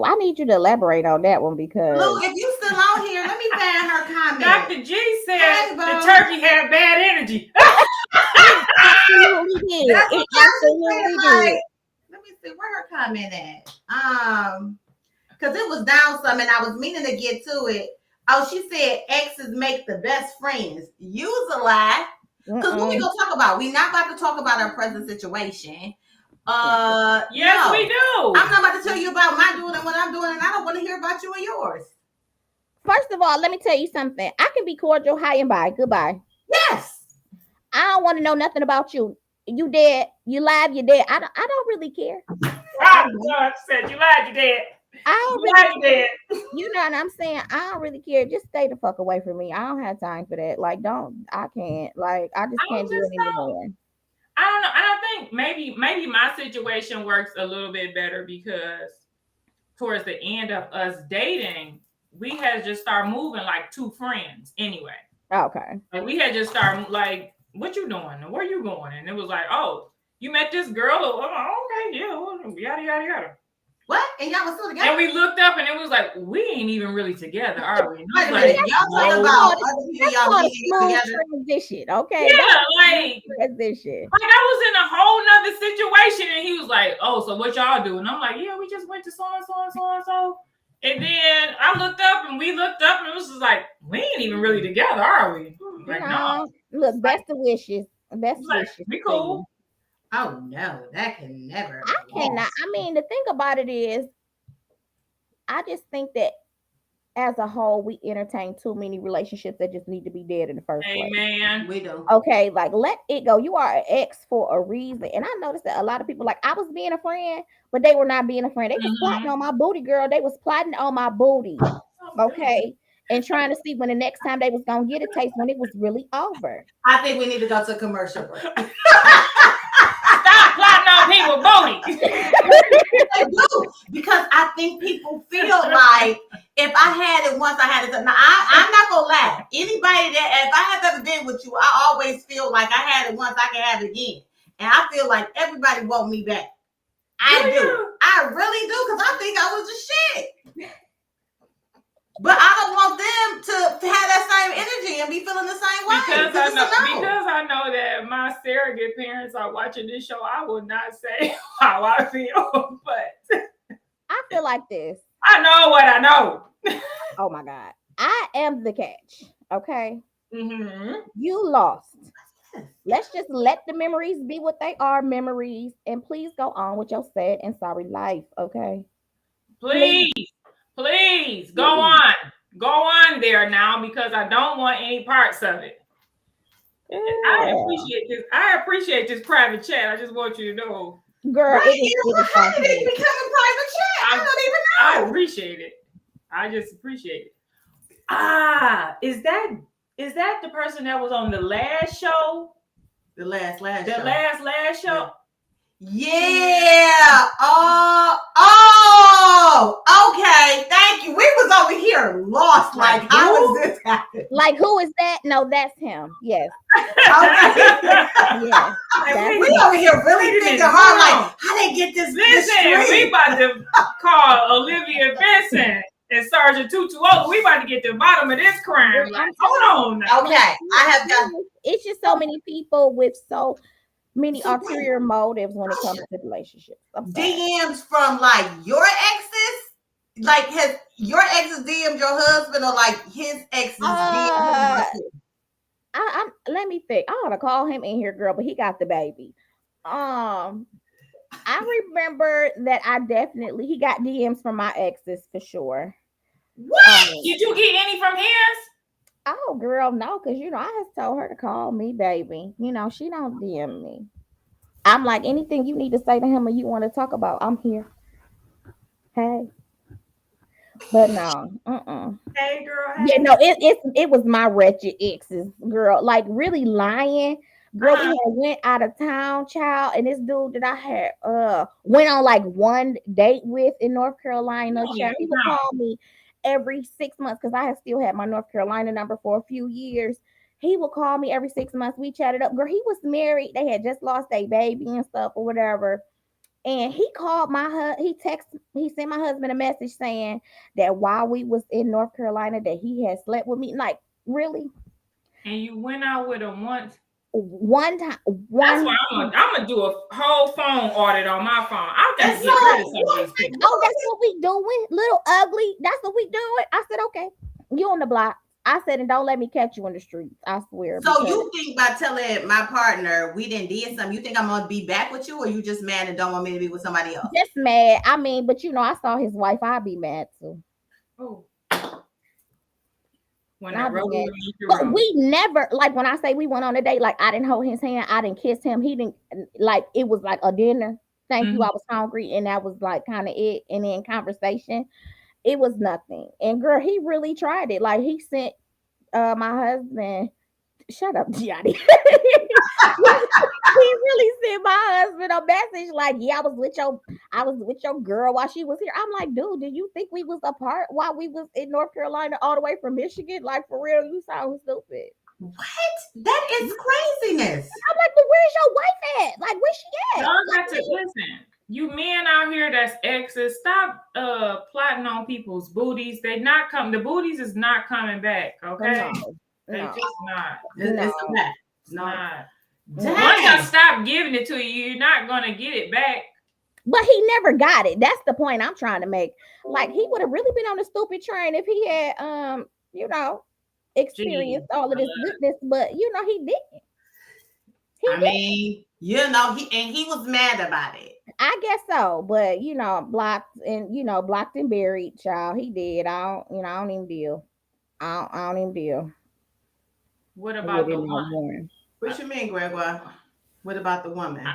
I need you to elaborate on that one because Lou, if you still on here, let me find her comment. Dr. G said the turkey had bad energy. Absolutely did. It absolutely did. Let me see where her comment at. Because it was down some, and I was meaning to get to it. Oh, she said exes make the best friends. Use a lie. Because what we gonna talk about? We're not about to talk about our present situation. Yes, we do. I'm not about to tell you about my doing and what I'm doing, and I don't want to hear about you and yours. First of all, let me tell you something. I can be cordial, hi and bye. Goodbye. Yes. I don't want to know nothing about you. You dead. You live. You dead. I don't really care. God said you lied. You dead. I don't really care. You know what I'm saying? I don't really care. Just stay the fuck away from me. I don't have time for that. Like, I can't. Like, I just can't do it anymore. I don't know. I think maybe my situation works a little bit better because towards the end of us dating, we had just started moving like two friends anyway. Okay. Like we had just started like, what you doing? And where you going? And it was like, oh, you met this girl? I'm like, okay, yeah, well, yada yada yada. What? And y'all was still together? And we looked up and it was like, we ain't even really together, are we? Wait a minute, y'all talking about other people y'all meeting together? Transition, okay? Yeah, like transition. Like I was in a whole nother situation and he was like, oh, so what y'all do? And I'm like, yeah, we just went to so and so and so and so. And then I looked up and we looked up and it was just like, we ain't even really together, are we? Like, no. Look, best of wishes. Best Like, wishes. we cool. Oh no, that can never. I cannot. I mean, the thing about it is, I just think that as a whole, we entertain too many relationships that just need to be dead in the first place. Amen. We do. Okay, like let it go. You are an ex for a reason. And I noticed that a lot of people, like, I was being a friend, but they were not being a friend. They was plotting on my booty, girl. They was plotting on my booty. Okay. And trying to see when the next time they was gonna get a taste when it was really over. I think we need to go to a commercial break. Stop plotting on people's booty. They do, because I think people feel like if I had it once, I had it. Now, I'm not gonna lie. Anybody that if I have ever been with you, I always feel like I had it once, I can have it again, and I feel like everybody want me back. I do. I really do, because I think I was the shit. But I don't want them to have that same energy and be feeling the same way. Because I know that my surrogate parents are watching this show. I will not say how I feel, but I feel like this. I know what I know. Oh my God. I am the catch. Okay. Mm-hmm. You lost. Let's just let the memories be what they are, memories, and please go on with your sad and sorry life. Okay. Please go on. Go on there now, because I don't want any parts of it. Yeah. I appreciate this private chat. I just want you to know. Girl, how did it become a private chat? I don't even know. I appreciate it. I just appreciate it. Is that the person that was on the last show? The last show? Yeah. Okay. Thank you. We was over here lost. Like, how is this happening? Like, who is that? No, that's him. Yes. Okay. Yes. We over here really thinking hard. Like, how they get this? Listen, we about to call Olivia Benson and Sergeant 220. We about to get to the bottom of this crime. Like, hold on now. Okay. I have got. It's just so many people with so many ulterior motives when it comes to relationships. DMs from like your exes? Like, has your exes DM'd your husband, or like his exes DM'd him? Let me think. I ought to call him in here, girl, but he got the baby. I remember that he got DMs from my exes for sure. What? Did you get any from his? Oh, girl, no, because I just told her to call me, baby. She don't DM me. I'm like, anything you need to say to him or you want to talk about, I'm here. Hey. But no, Hey, girl. Hey. Yeah, no, it was my wretched exes, girl. Like, really lying. Girl, we had went out of town, child, and this dude that I had went on like one date with in North Carolina. Child, he would call me every 6 months because I had still had my North Carolina number for a few years. He would call me every 6 months. We chatted up. Girl, he was married. They had just lost their baby and stuff or whatever. And he called he sent my husband a message saying that while we was in North Carolina that he had slept with me. Like, really? And you went out with him once? One time. That's why I'm gonna do a whole phone audit on my phone. I got to get rid of some of these people. Oh, that's what we doing? Little ugly. That's what we doing. I said, okay, you on the block. I said, and don't let me catch you in the streets. I swear. So you think by telling my partner we didn't did something, you think I'm gonna be back with you, or you just mad and don't want me to be with somebody else? Just mad. I mean, but I saw his wife. I'd be mad too. Oh. But we never, like, when I say we went on a date, like, I didn't hold his hand, I didn't kiss him, he didn't, like, it was like a dinner. Thank you. I was hungry, and that was like kind of it. And then conversation, it was nothing. And girl, he really tried it. Like, he sent my husband, shut up, Gianni. He really sent my husband a message like, yeah, I was with your girl while she was here. I'm like, dude, do you think we was apart while we was in North Carolina all the way from Michigan? Like, for real, you sound stupid. What? That is craziness. I'm like, but where's your wife at? Like, where's she at? Y'all got to listen. You men out here that's exes, stop plotting on people's booties. They not coming. The booties is not coming back. Okay, they just not. It's not. Once I stop giving it to you, you're not gonna get it back. But he never got it. That's the point I'm trying to make. Like he would have really been on the stupid train if he had you know, Gee, experienced all of this goodness, but he didn't. He I did. mean, he was mad about it. I guess so, but blocked and buried, child. He did. I don't even deal. I don't even deal what about with the it no one? more. What you mean, Gregoire? What about the woman?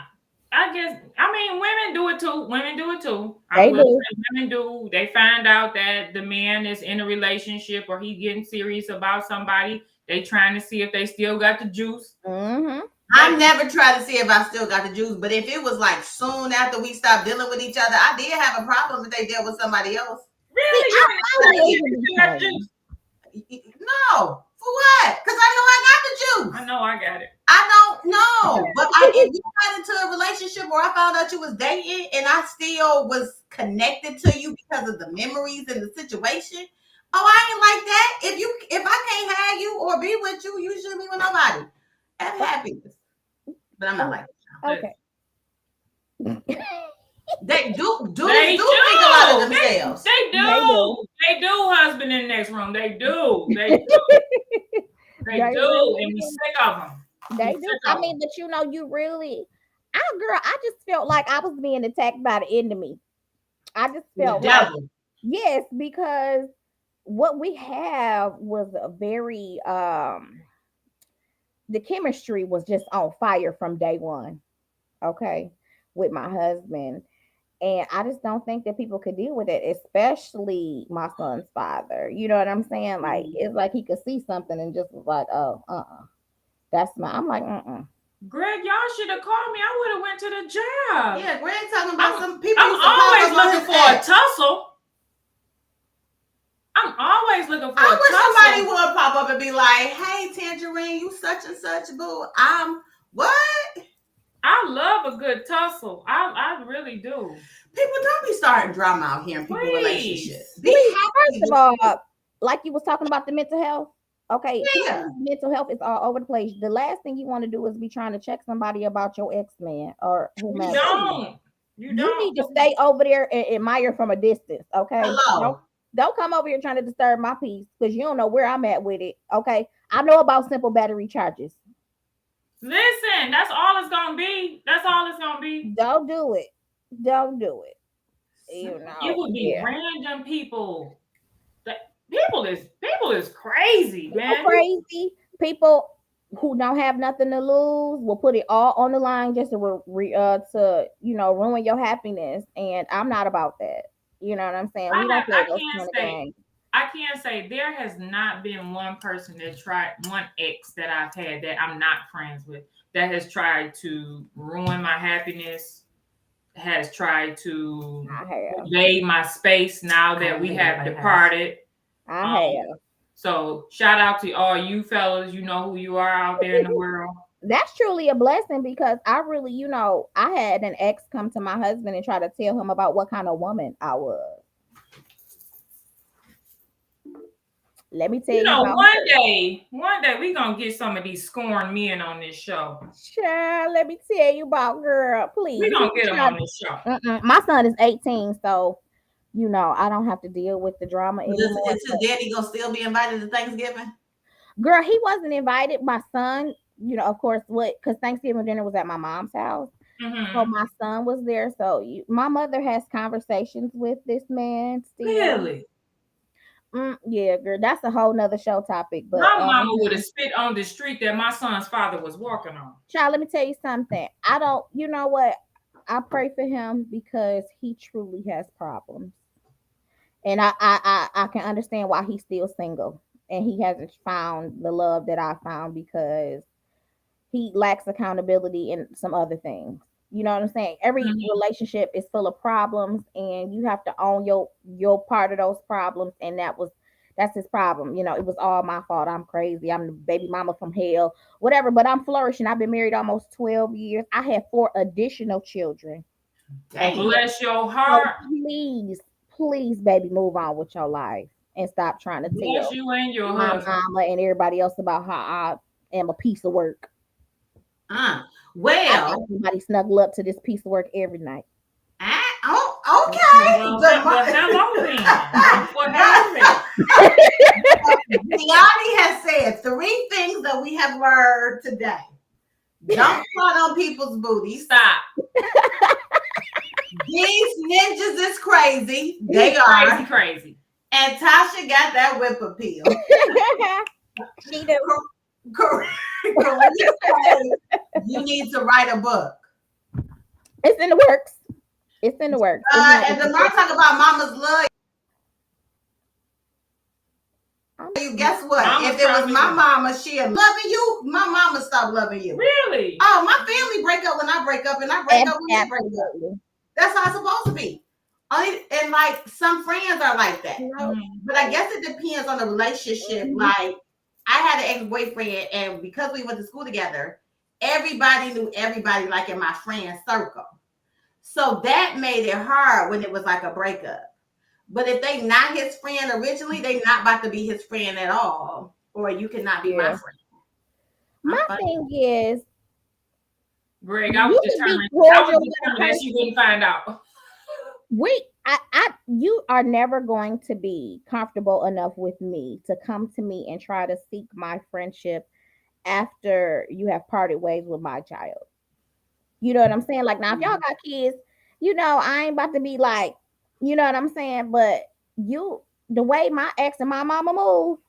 I guess, I mean, women do it too. Women do it too. I They will do. say women do. They find out that the man is in a relationship or he getting serious about somebody. They trying to see if they still got the juice. Mm-hmm. I never tried to see if I still got the juice, but if it was like soon after we stopped dealing with each other, I did have a problem if they dealt with somebody else. See, Really? I You always ain't would be still got the saying. juice? No, for what? Because I know I got the juice. I know I got it. I don't know, but if you got into a relationship or I found out you was dating and I still was connected to you because of the memories and the situation, oh, I ain't like that. If I can't have you or be with you, you shouldn't be with nobody. Have happiness, but I'm not like that. Okay. They do They think a lot of do. themselves. They do. They do. They do. Husband in the next room. They do. They do. They They do. really And we do. sick of them. They do. I mean, but you really, I just felt like I was being attacked by the enemy. I just The felt like, devil. yes, because what we have was a very, the chemistry was just on fire from day one. Okay. With my husband. And I just don't think that people could deal with it, especially my son's father. You know what I'm saying? Like, it's like he could see something and just was like, oh, I'm like, Greg, y'all should have called me. I would have went to the job. Yeah, Greg talking about some people. I'm always looking for a tussle. I'm always looking for a tussle. I wish somebody would pop up and be like, "Hey, Tangerine, you such and such, boo. What?" I love a good tussle. I really do. People don't be starting drama out here in people's relationships. First of all, like you was talking about the mental health. Okay, yeah. Mental health is all over the place. The last thing you want to do is be trying to check somebody about your ex-man or whomever. You don't. Need to stay over there and admire from a distance. Okay. Hello. Don't come over here trying to disturb my peace because you don't know where I'm at with it. Okay. I know about simple battery charges. Listen, that's all it's gonna be. That's all it's gonna be. Don't do it. Don't do it. You know, it would be random people. People is crazy, man. Crazy people who don't have nothing to lose will put it all on the line just to ruin your happiness. And I'm not about that. You know what I'm saying? We don't play those kind of games. I can't say there has not been one person that tried, one ex that I've had that I'm not friends with, that has tried to ruin my happiness, has tried to invade my space now that we have departed. I have. So shout out to all you fellas. You know who you are out there in the world. That's truly a blessing because I really, I had an ex come to my husband and try to tell him about what kind of woman I was. Let me tell you. One day we gonna get some of these scorned men on this show. Sure, let me tell you about, girl. Please, we gonna get them on this show. My son is 18, so I don't have to deal with the drama anymore. Is his daddy gonna still be invited to Thanksgiving? Girl, he wasn't invited. My son, of course, because Thanksgiving dinner was at my mom's house. Mm-hmm. So my son was there. So my mother has conversations with this man still. Really? Yeah, girl, that's a whole nother show topic. But my mama would have spit on the street that my son's father was walking on. Child, let me tell you something. I don't, you know what? I pray for him because he truly has problems. And I can understand why he's still single and he hasn't found the love that I found because he lacks accountability and some other things. You know what I'm saying? Every relationship is full of problems and you have to own your part of those problems. And that's his problem. It was all my fault. I'm crazy. I'm the baby mama from hell, whatever, but I'm flourishing. I've been married almost 12 years. I have 4 additional children. Dang. Bless your heart. So please, baby, move on with your life and stop trying to tell you and your my mama and everybody else about how I am a piece of work. Well, somebody snuggle up to this piece of work every night. Okay. Well, hello then. Well, hello then. Gianni has said 3 things that we have learned today. Don't front on people's booties. Stop. These ninjas is crazy. They are crazy. And Tasha got that whip appeal. She do. You need to write a book. It's in the works. It's in the works. And the more talk about mama's love, you guess what? If it was my mama, she'd loving you. My mama stopped loving you. Really? Oh, my family break up when I break up, and I break up when they break up. That's how it's supposed to be. And like some friends are like that. But I guess it depends on the relationship. Like I had an ex-boyfriend, and because we went to school together, everybody knew everybody, like in my friend circle. So that made it hard when it was like a breakup. But if they not his friend originally, they not about to be his friend at all. Or you cannot be my friend. My thing is, Greg, I was determined that she wouldn't find out. You are never going to be comfortable enough with me to come to me and try to seek my friendship after you have parted ways with my child. You know what I'm saying? Like now, if y'all got kids, I ain't about to be like, you know what I'm saying? But the way my ex and my mama move,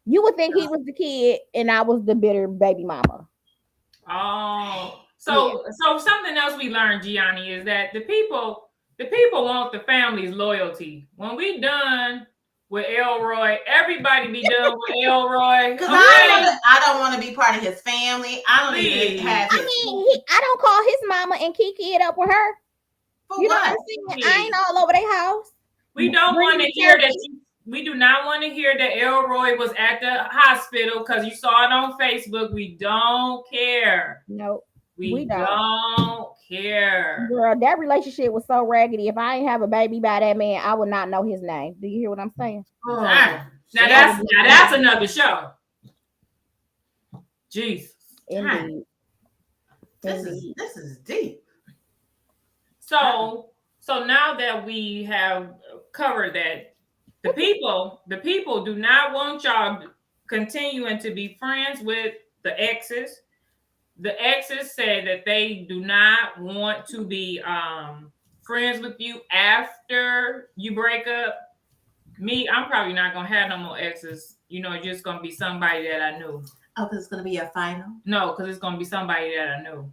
you would think he was the kid and I was the bitter baby mama. Oh, so something else we learned, Gianni, is that the people want the family's loyalty. When we done with Elroy, everybody be done with Elroy. Because I don't want to be part of his family. I don't even have his. I don't call his mama and kiki it up with her. For what? Know what I'm saying? I ain't all over their house. We don't want to hear that. We do not want to hear that Elroy was at the hospital because you saw it on Facebook. We don't care. Nope. We don't care. Girl, that relationship was so raggedy. If I ain't have a baby by that man, I would not know his name. Do you hear what I'm saying? Now that's another show. Jesus. Indeed. This is deep. So now that we have covered that, the people do not want y'all continuing to be friends with the exes. The exes said that they do not want to be friends with you after you break up. Me, I'm probably not gonna have no more exes. Just gonna be somebody that I knew. Oh, because it's gonna be your final? No, because it's gonna be somebody that I knew.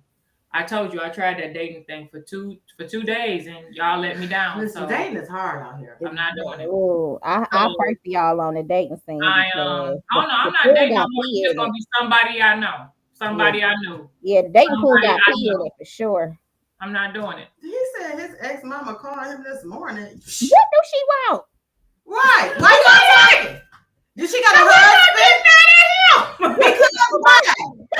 I told you I tried that dating thing for two days and y'all let me down. Listen, dating is hard out here. I'm not doing it. Oh, I pray for y'all on the dating scene. I'm not dating no more. It's gonna be somebody I know. Somebody I knew. Yeah, the dating pool got pee in it for sure. I'm not doing it. He said his ex-mama called him this morning. What do she want? Right. Why you talking? Did she got a husband? Because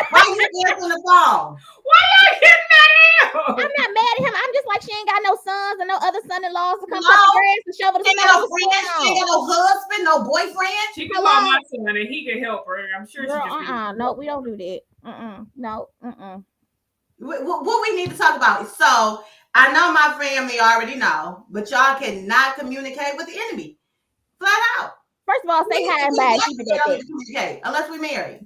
why you answering the phone? Why you getting mad at him? I'm not mad at him. I'm just like, she ain't got no sons and no other son-in-laws to come cut the grass and shovel the snow. She ain't got no friends. She ain't got no husband, no boyfriend. She can call my son and he can help her. I'm sure she can. No, we don't do that. No. What we need to talk about. So I know my family already know, but y'all cannot communicate with the enemy. Flat out. First of all, say hi and bye. Unless we marry.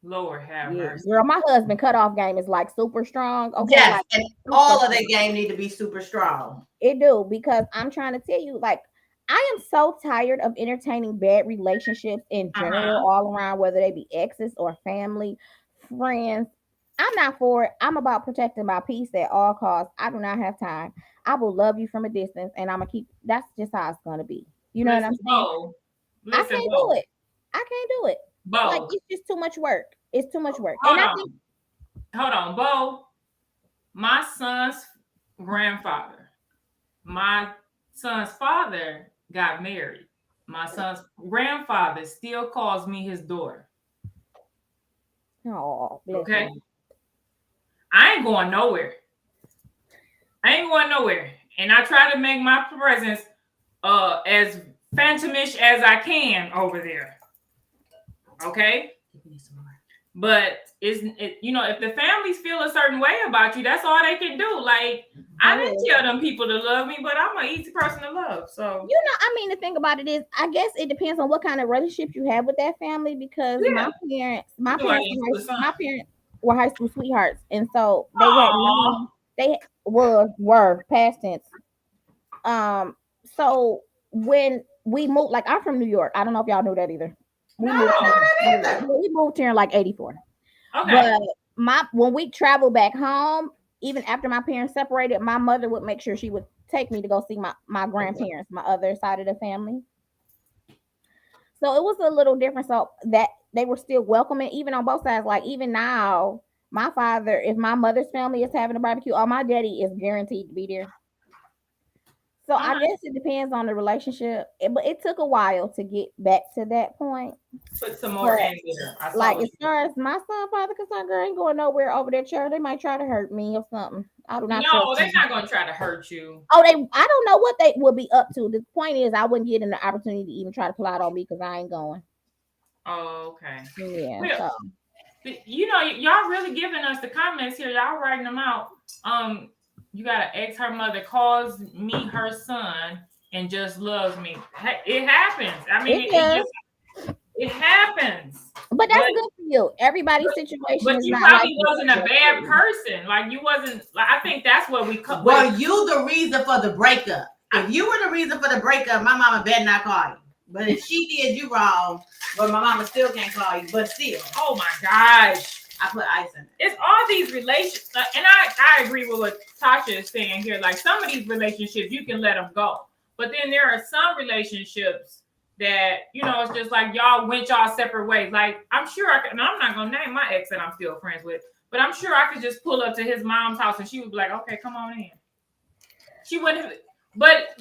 Lord have mercy. Girl, my husband cutoff game is like super strong. Okay, yes, and all of the game need to be super strong. It do, because I'm trying to tell you, like, I am so tired of entertaining bad relationships in general, all around, whether they be exes or family, friends. I'm not for it. I'm about protecting my peace at all costs. I do not have time. I will love you from a distance, and I'm gonna keep. That's just how it's gonna be. You know what I'm saying? I can't do it. I can't do it. Bo. Like, it's just too much work. It's too much work. Hold on, Bo. My son's grandfather, my son's father got married. My son's grandfather still calls me his daughter. Oh, okay. Me. I ain't going nowhere. And I try to make my presence as phantomish as I can over there. Okay? But if the families feel a certain way about you, that's all they can do. Like, I didn't tell them people to love me, but I'm an easy person to love. So I mean, the thing about it is, I guess it depends on what kind of relationship you have with that family. Because my parents were high school sweethearts, and so they had known, they were past tense. So when we moved, like, I'm from New York. I don't know if y'all knew that either. We moved here in like 84. Okay. But when we traveled back home, even after my parents separated, my mother would make sure she would take me to go see my grandparents, my other side of the family. So it was a little different. So that they were still welcoming, even on both sides. Like, even now, my father, if my mother's family is having a barbecue, my daddy is guaranteed to be there. So I guess it depends on the relationship, but it took a while to get back to that point. Put some more in there. Like, as far as my son, father concerned, girl ain't going nowhere over there, child. They might try to hurt me or something. I do not. No, they're not going to try to hurt you. Oh, I don't know what they will be up to. The point is, I wouldn't get an opportunity to even try to plot on me because I ain't going. Oh, okay. Yeah. Well, y'all really giving us the comments here. Y'all writing them out. You got an ex, her mother calls me her son and just loves me. It happens. I mean, it happens. But that's good for you. Everybody's situation. But you probably wasn't a bad person. Like, you wasn't. Like, I think that's what we. Were you the reason for the breakup? If you were the reason for the breakup, my mama better not call you. But if she did you wrong, but my mama still can't call you. But still, oh my gosh. I put ice in it. It's all these relationships, and I agree with what Tasha is saying here. Like, some of these relationships, you can let them go. But then there are some relationships that, it's just like y'all went y'all separate ways. Like, I'm sure and I'm not going to name my ex that I'm still friends with, but I'm sure I could just pull up to his mom's house and she would be like, okay, come on in. She wouldn't have, but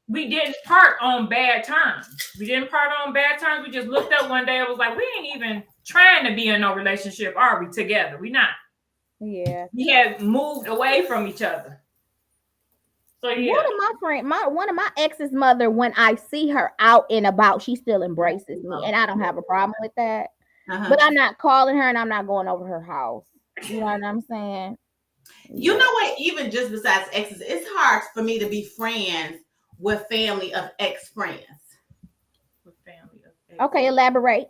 we didn't part on bad terms. We just looked up one day. It was like, we ain't even trying to be in no relationship, are we, together? We not. Yeah. We had moved away from each other. So yeah. One of my ex's mother, when I see her out and about, she still embraces me, and I don't have a problem with that. But I'm not calling her and I'm not going over her house. You know what I'm saying? You know what? Even just besides exes, it's hard for me to be friends with family of ex-friends. Okay, elaborate.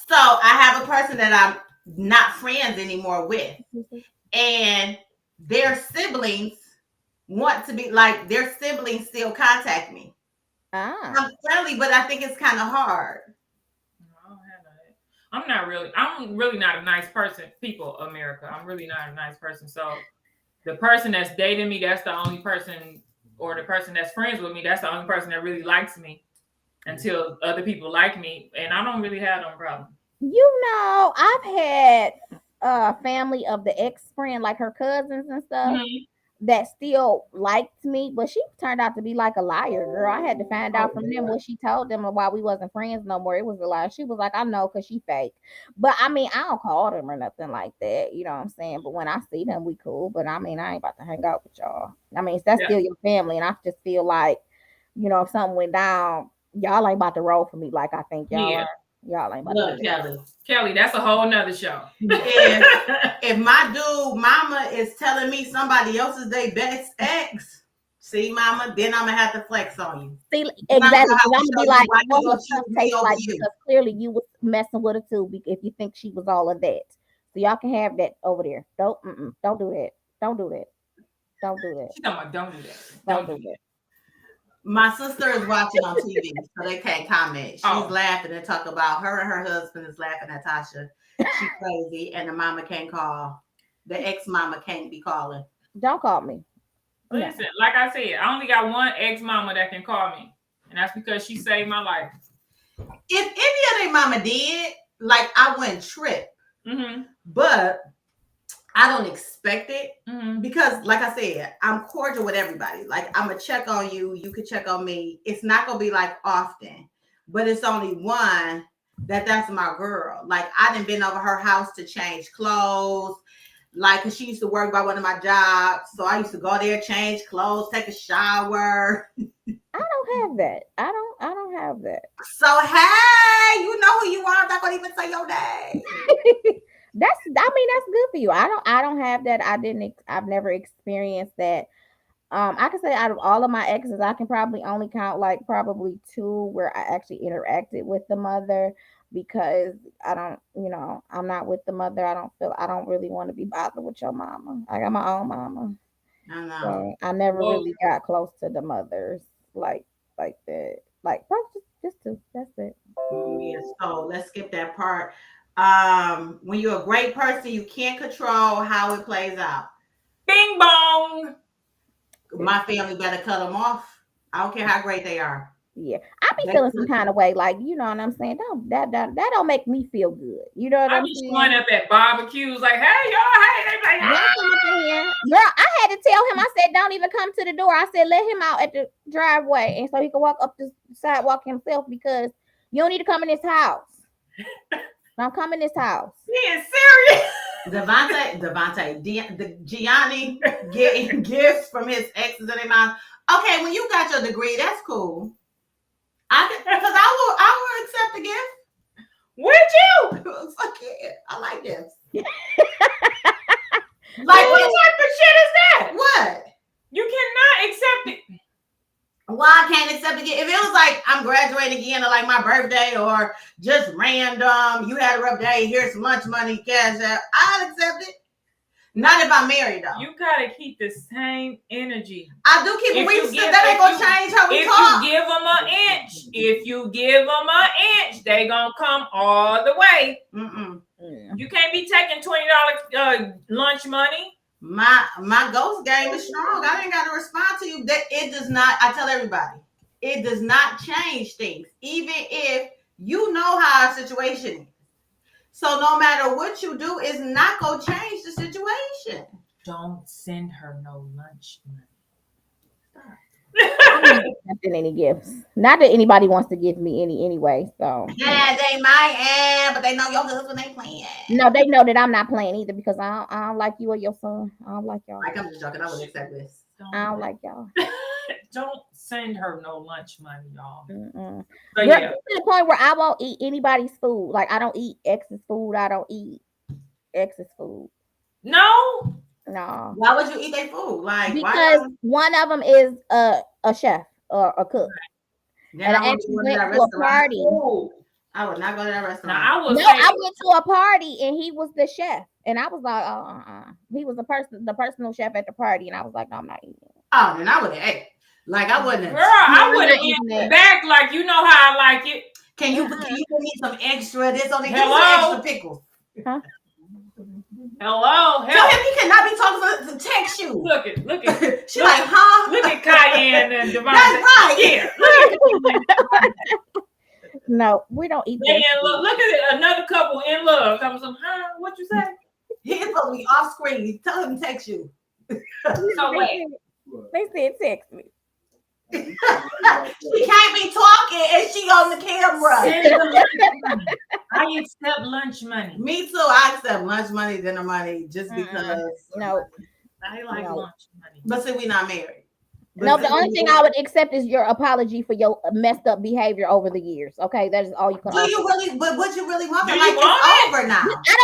So I have a person that I'm not friends anymore with, and their siblings want to be like, their siblings still contact me. I'm friendly, but I think it's kind of hard. I'm really not a nice person. People, America, I'm really not a nice person. So the person that's dating me, that's the only person, or the person that's friends with me, that's the only person that really likes me until other people like me. And I don't really have no problem. I've had family of the ex-friend, like her cousins and stuff, that still liked me, but she turned out to be like a liar, girl. I had to find out from them what she told them while we wasn't friends no more. It was a lie. She was like, I know, because she fake. But I mean, I don't call them or nothing like that. You know what I'm saying? But when I see them, we cool. But I mean, I ain't about to hang out with y'all. I mean, that's still your family. And I just feel like, if something went down, y'all ain't about to roll for me like I think y'all are. Y'all ain't about to Kelly, that's a whole nother show. If my dude mama is telling me somebody else is their best ex, see, mama, then I'm gonna have to flex on you. See, exactly. I'm gonna be like, because clearly you was messing with her too. If you think she was all of that, so y'all can have that over there. Don't do that. Don't do that. Don't do that. She's talking about don't do that. Don't do that. My sister is watching on TV, so they can't comment. She's laughing and talk about her and her husband is laughing at Tasha. She's crazy, and the mama can't call. The ex-mama can't be calling. Don't call me. Listen, like I said, I only got one ex-mama that can call me, and that's because she saved my life. If any of their mama did, like, I wouldn't trip. But I don't expect it because, like I said, I'm cordial with everybody. Like, I'm gonna check on you. You could check on me. It's not gonna be like often, but it's only one that's my girl. Like, I done been over her house to change clothes. Like, cause she used to work by one of my jobs, so I used to go there, change clothes, take a shower. I don't have that. I don't have that. So hey, you know who you are. I'm not gonna even say your name. That's that's good for you. I don't have that. I've never experienced that. I can say out of all of my exes, I can probably only count like probably two where I actually interacted with the mother, because I don't, I'm not with the mother. I don't really want to be bothered with your mama. I got my own mama. I know. So I never Whoa. really got close to the mothers like that. Like probably just two. That's it. Yeah, so let's skip that part. When you're a great person, you can't control how it plays out. Bing bong. My family better cut them off. I don't care how great they are. Yeah, I be They- feeling some kind of way, like you know what I'm saying. That don't make me feel good. You know what I I'm be saying? showing up at barbecues like, hey y'all, hey, they like, Y'all come up in here. Girl, I had to tell him. I said, don't even come to the door. I said, let him out at the driveway, and so he can walk up the sidewalk himself, because you don't need to come in this house. Don't come in this house. being serious. Gianni getting gifts from his exes and their mom. Okay, when you got your degree, that's cool. Because I will accept the gift. Would you? Fuck yeah, I like gifts. Like what type of shit is that? What? You cannot accept it. Why I can't accept it? If it was like I'm graduating again, or like my birthday, or just random, you had a rough day, here's some lunch money, cash out, I'll accept it. Not if I'm married though. You gotta keep the same energy. I do keep it. That ain't gonna change how we talk. If you give them an inch, they gonna come all the way. Mm-mm. You can't be taking $20 lunch money. My ghost game is strong. I ain't got to respond to you. That it does not. I tell everybody, it does not change things, even if you know how a situation is. So no matter what you do, it's not gonna change the situation. Don't send her no lunch money. I'm not accepting any gifts. Not that anybody wants to give me any anyway. So Yeah, they might, but they know your husband ain't playing. no, they know that I'm not playing either, because I don't like you or your son. I don't like y'all. Like, I'm just joking. I wouldn't accept this. I don't like y'all. Don't send her no lunch money, y'all. Mm-mm. So Girl, yeah, to the point where I won't eat anybody's food. Like I don't eat ex's food. I don't eat ex's food. no. No. Why would you eat their food? Like, Because one of them is a chef or a cook. Then And I actually went to a party. Ooh, I would not go to that restaurant. Now I went to a party and he was the chef, and I was like, he was the personal chef at the party, and I was like, no, I'm not eating. Oh, then I would have ate. Like I wouldn't. Girl, I would have eaten back. Like you know how I like it. Can you give me some extra? This on the extra pickles. Huh? Hello, Tell him he cannot be talking to text you. Look at. She like, huh? Look at Cayenne and Devon. That's right. Yeah. No, we don't eat They that. look at it. Another couple in love. I was like, what you say? He's supposed to be off screen. Tell him to text you. So wait. They said text me. She can't be talking and she on the camera. I accept lunch money. Me too. I accept lunch money, dinner money, just because. No. I like lunch money. But see, we not married. No, the only thing I would accept is your apology for your messed up behavior over the years. Okay, that is all you can. Do you really? But what you really want? Do Like you want it's it? over now. I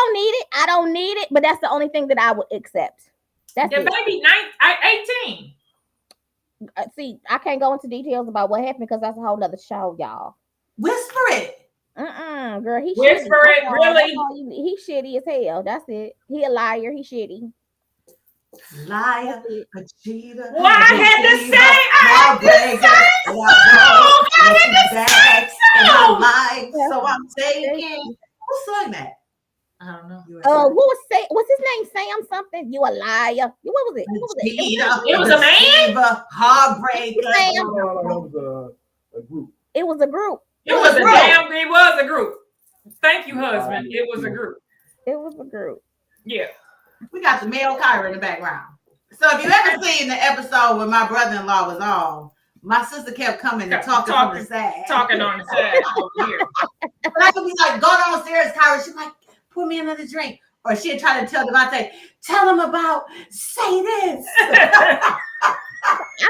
don't need it. But that's the only thing that I would accept. That's The it. baby 18. See, I can't go into details about what happened because that's a whole nother show, y'all. Whisper it. Girl, he Whisper shitty. it, really? He shitty as hell. That's it. He a liar. He shitty. Liar, a cheater. Well, I had the same song. So I'm taking. Who sang that? I don't know. Who was say? What's his name? Sam something. You a liar? What was it? It was a man. Heartbreaker. A group. It was a group. It was a group. Thank you, husband. It was a group. It was a group. Yeah. We got the male Kyra in the background. So if you ever seen the episode where my brother-in-law was on, my sister kept coming and talking on the side. Talking on the side over here. But I could be like, go downstairs, Kyra. She's like, pour me another drink. Or she'll try to tell Devontae, tell him about, say this. I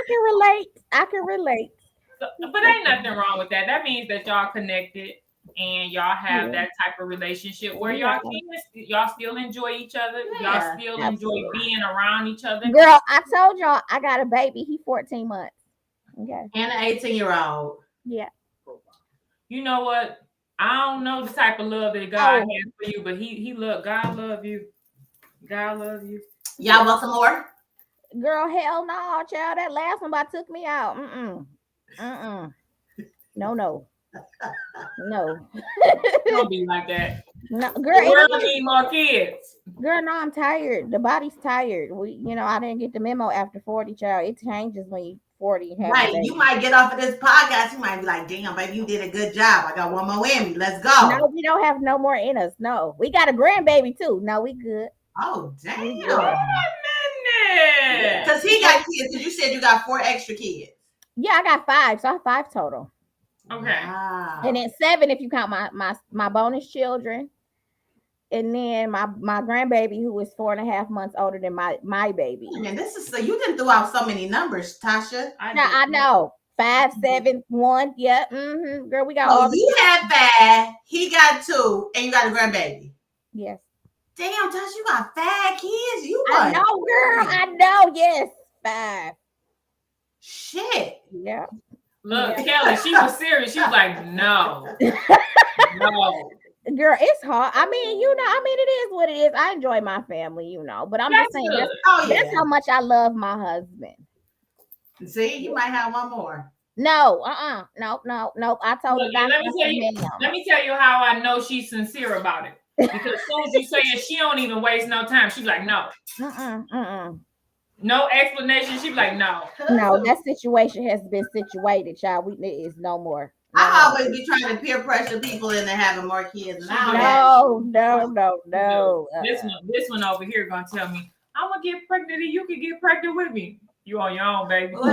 can relate. But ain't nothing wrong with that. That means that y'all connected and y'all have that type of relationship where y'all still enjoy each other. Y'all still enjoy being around each other. Girl, I told y'all I got a baby. He 14 months. Okay. And an 18-year-old. Yeah. You know what? I don't know the type of love that God has for you, but God love you. God love you. Y'all want some more? Girl, hell no, child. That last one about took me out. No. Don't be like that. No, girl. The world need more kids. Girl, no, I'm tired. The body's tired. I didn't get the memo after 40, child. It changes when you 40. Right. You might get off of this podcast. You might be like, damn, baby, you did a good job. I got one more in me. Let's go. No, we don't have no more in us. No. We got a grandbaby too. No, we good. Oh, damn. Because he got kids. Because you said you got 4 extra kids. Yeah, I got 5. So I have 5 total. Okay. Wow. And then 7 if you count my bonus children. And then my grandbaby, who is 4.5 months older than my baby. Man, this is so you didn't throw out so many numbers, Tasha. I know. 5, 7, 1. Yeah. Girl, we got all you had 5, he got 2, and you got a grandbaby. Yes. Damn, Tasha, you got 5 kids. I know, girl. I know. Yes. 5. Shit. Yeah. Look, Kelly, she was serious. She was like, no. No. Girl, it's hard. I mean, it is what it is. I enjoy my family, but I'm just saying that's how much I love my husband. See, you might have one more. No, nope. I told her. Let me tell you how I know she's sincere about it. Because as soon as you say it, she don't even waste no time. She's like, no. No explanation. She's like, no. No, that situation has been situated, child. It is no more. I always be trying to peer pressure people into having more kids. No. This one over here gonna tell me, I'm gonna get pregnant and you can get pregnant with me. You on your own, baby. So you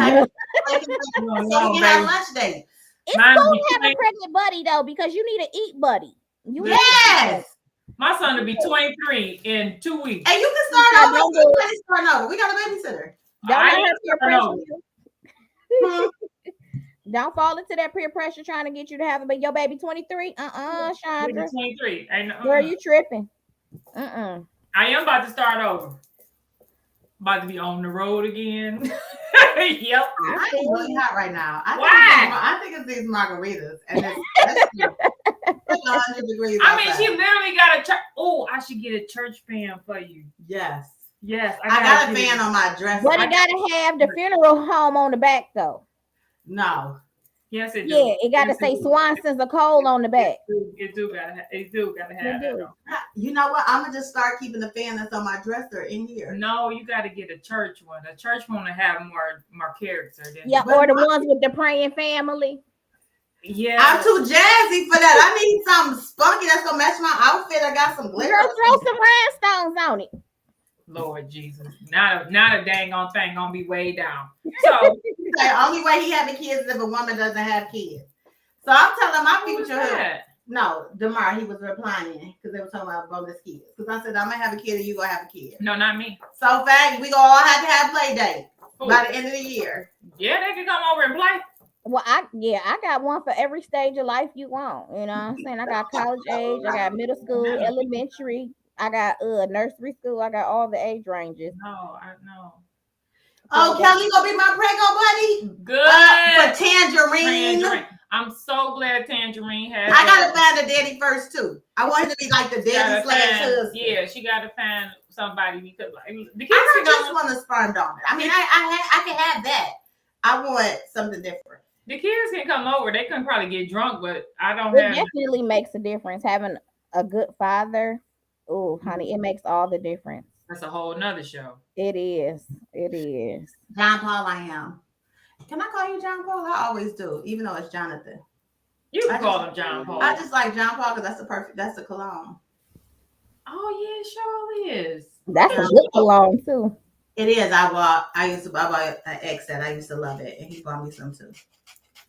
can have lunch dates. It's cool to have a pregnant buddy though, because you need to eat buddy. Yes. My son will be 23 in 2 weeks. And you can start over. We got a babysitter. Don't fall into that peer pressure trying to get you to have it, but your baby 23. Chandra. 23. Girl, you tripping. I am about to start over. About to be on the road again. Yep. I ain't really hot right now. I think it's these margaritas. And it's 100 degrees. I mean, she literally got a church. Oh, I should get a church fan for you. Yes. I got a fan on my dress. But it gotta have the funeral home on the back though. No. Yes, it do. Yeah, it gotta say Swanson's a coal on the back. It do gotta have that. You know what? I'm gonna just start keeping the fan that's on my dresser in here. No, you gotta get a church one. A church one to have more character than or the ones with the praying family. Yeah. I'm too jazzy for that. I need something spunky that's gonna match my outfit. I got some glitter. Girl, throw some rhinestones on it. Lord Jesus. Not a dang on thing gonna be way down. So the only way he having kids is if a woman doesn't have kids. So I'm telling my future. No, Demar, he was replying because they were talking about bonus kids. Because I said I'm gonna have a kid and you gonna have a kid. No, not me. So fact, we gonna all have to have play dates by the end of the year. Yeah, they can come over and play. Well, I got one for every stage of life you want. You know what I'm saying? I got college age, I got middle school, elementary, I got nursery school, I got all the age ranges. No, I know. Oh, Kelly gonna be my prego buddy? Good. For Tangerine. I'm so glad Tangerine has. I gotta find a daddy first too. I want him to be like the daddy slash husband. Yeah, she gotta find somebody because the kids I don't just want a sperm donor. I mean, I can have that. I want something different. The kids can come over. They can probably get drunk, but I don't have. It definitely makes a difference having a good father. Oh, honey, it makes all the difference. That's a whole nother show. It is. It is. John Paul, I am. Can I call you John Paul? I always do, even though it's Jonathan. You can call him John Paul. I just like John Paul because that's the cologne. Oh yeah, it surely is. That's a good cologne too. It is. I bought an ex that I used to love it, and he bought me some too.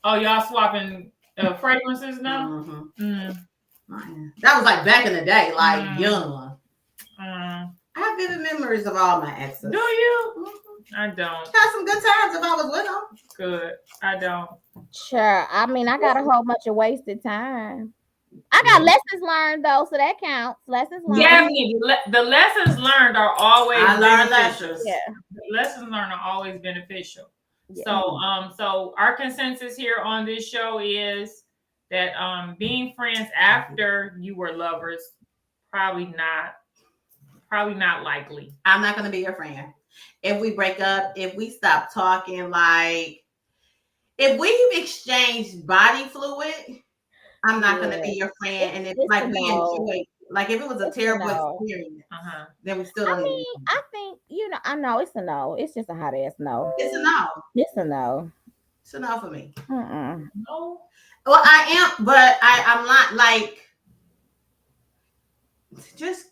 Oh, y'all swapping fragrances now? Mm-hmm. That was like back in the day, like young. I have vivid memories of all my exes. Do you? I don't. Had some good times if I was with them. Good. I don't. Sure. I mean, I got a whole bunch of wasted time. I got lessons learned though, so that counts. Lessons learned. Yeah, the lessons learned are always beneficial. Yeah. The lessons learned are always beneficial. Yeah. So our consensus here on this show is that being friends after you were lovers, probably not likely. I'm not gonna be your friend. If we break up, if we stop talking, like if we've exchanged body fluid, I'm not gonna be your friend. And if like we enjoy, like if it was a terrible experience, then we still don't. I mean, I think I know it's a no. It's just a hot ass no. It's a no. It's a no. It's a no for me. No. Well, I am, but I'm not like. Just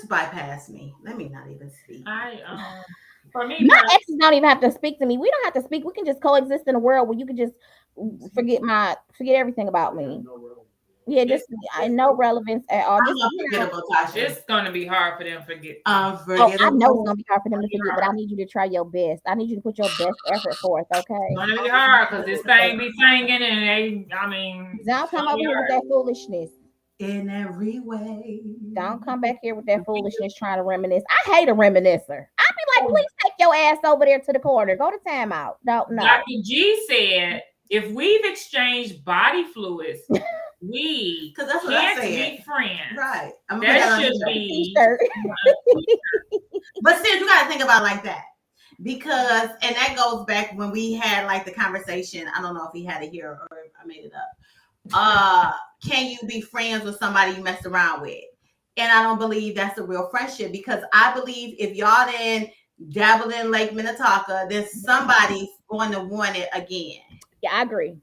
bypass me. Let me not even speak. For me, my exes don't even have to speak to me. We don't have to speak. We can just coexist in a world where you can just forget everything about me. Yeah, just no relevance at all. It's gonna be hard for them to forget. I know it's gonna be hard for them to forget, but I need you to try your best. I need you to put your best effort forth. Okay. It's gonna be hard because this thing be singing, and don't come over here with that foolishness. In every way. Don't come back here with that foolishness trying to reminisce. I hate a reminiscer. I'd be like, please take your ass over there to the corner. Go to timeout. No. Dr. G said, if we've exchanged body fluids, we can't be friends. Right. That should be. But still, you got to think about it like that. Because, and that goes back when we had like the conversation. I don't know if he had it here or if I made it up. Can you be friends with somebody you messed around with? And I don't believe that's a real friendship, because I believe if y'all then dabbled in Lake Minnetonka, then somebody's going to want it again. Yeah, I agree.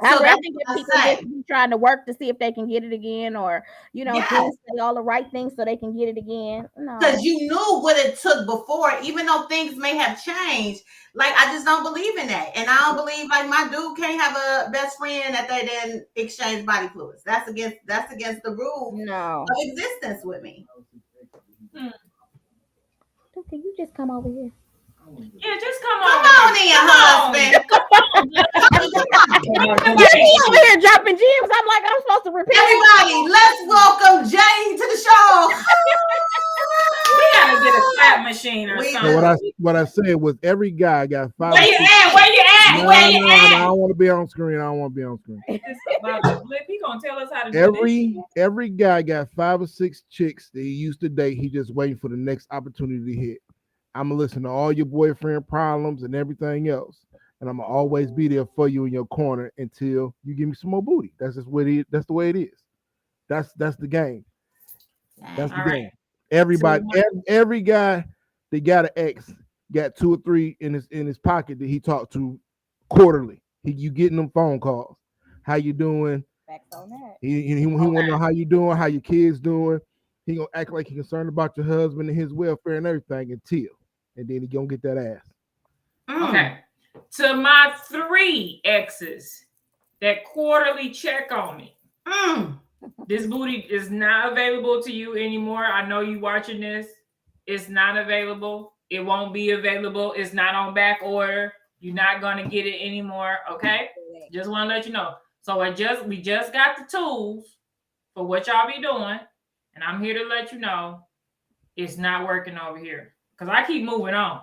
I think if people just trying to work to see if they can get it again, or say all the right things so they can get it again. Because you knew what it took before, even though things may have changed. Like, I just don't believe in that, and I don't believe like my dude can't have a best friend that they didn't exchange body fluids. That's against the rules of existence with me. Can you just come over here? Yeah, just come on in, husband. Jay over here dropping gems. I'm like, I'm supposed to repeat. Everybody, let's welcome Jay to the show. We gotta get a slap machine or something. So what I said was every guy got 5. Where you at? No, I don't want to be on screen. He gonna tell us how to do every guy got 5 or 6 chicks that he used to date. He just waiting for the next opportunity to hit. I'm gonna listen to all your boyfriend problems and everything else, and I'm gonna always be there for you in your corner until you give me some more booty. That's just what it is. That's the way it is. That's the game. That's the game. Everybody, every guy that got an ex got 2 or 3 in his pocket that he talked to quarterly. You getting them phone calls. How you doing? Facts on that. He want to know how you doing, how your kids doing. He gonna act like he's concerned about your husband and his welfare and everything and then he gonna get that ass. Okay. To my 3 exes that quarterly check on me. This booty is not available to you anymore. I know you watching this. It's not available. It won't be available. It's not on back order. You're not gonna get it anymore. Okay. Just want to let you know. So we just got the tools for what y'all be doing, and I'm here to let you know it's not working over here because I keep moving on.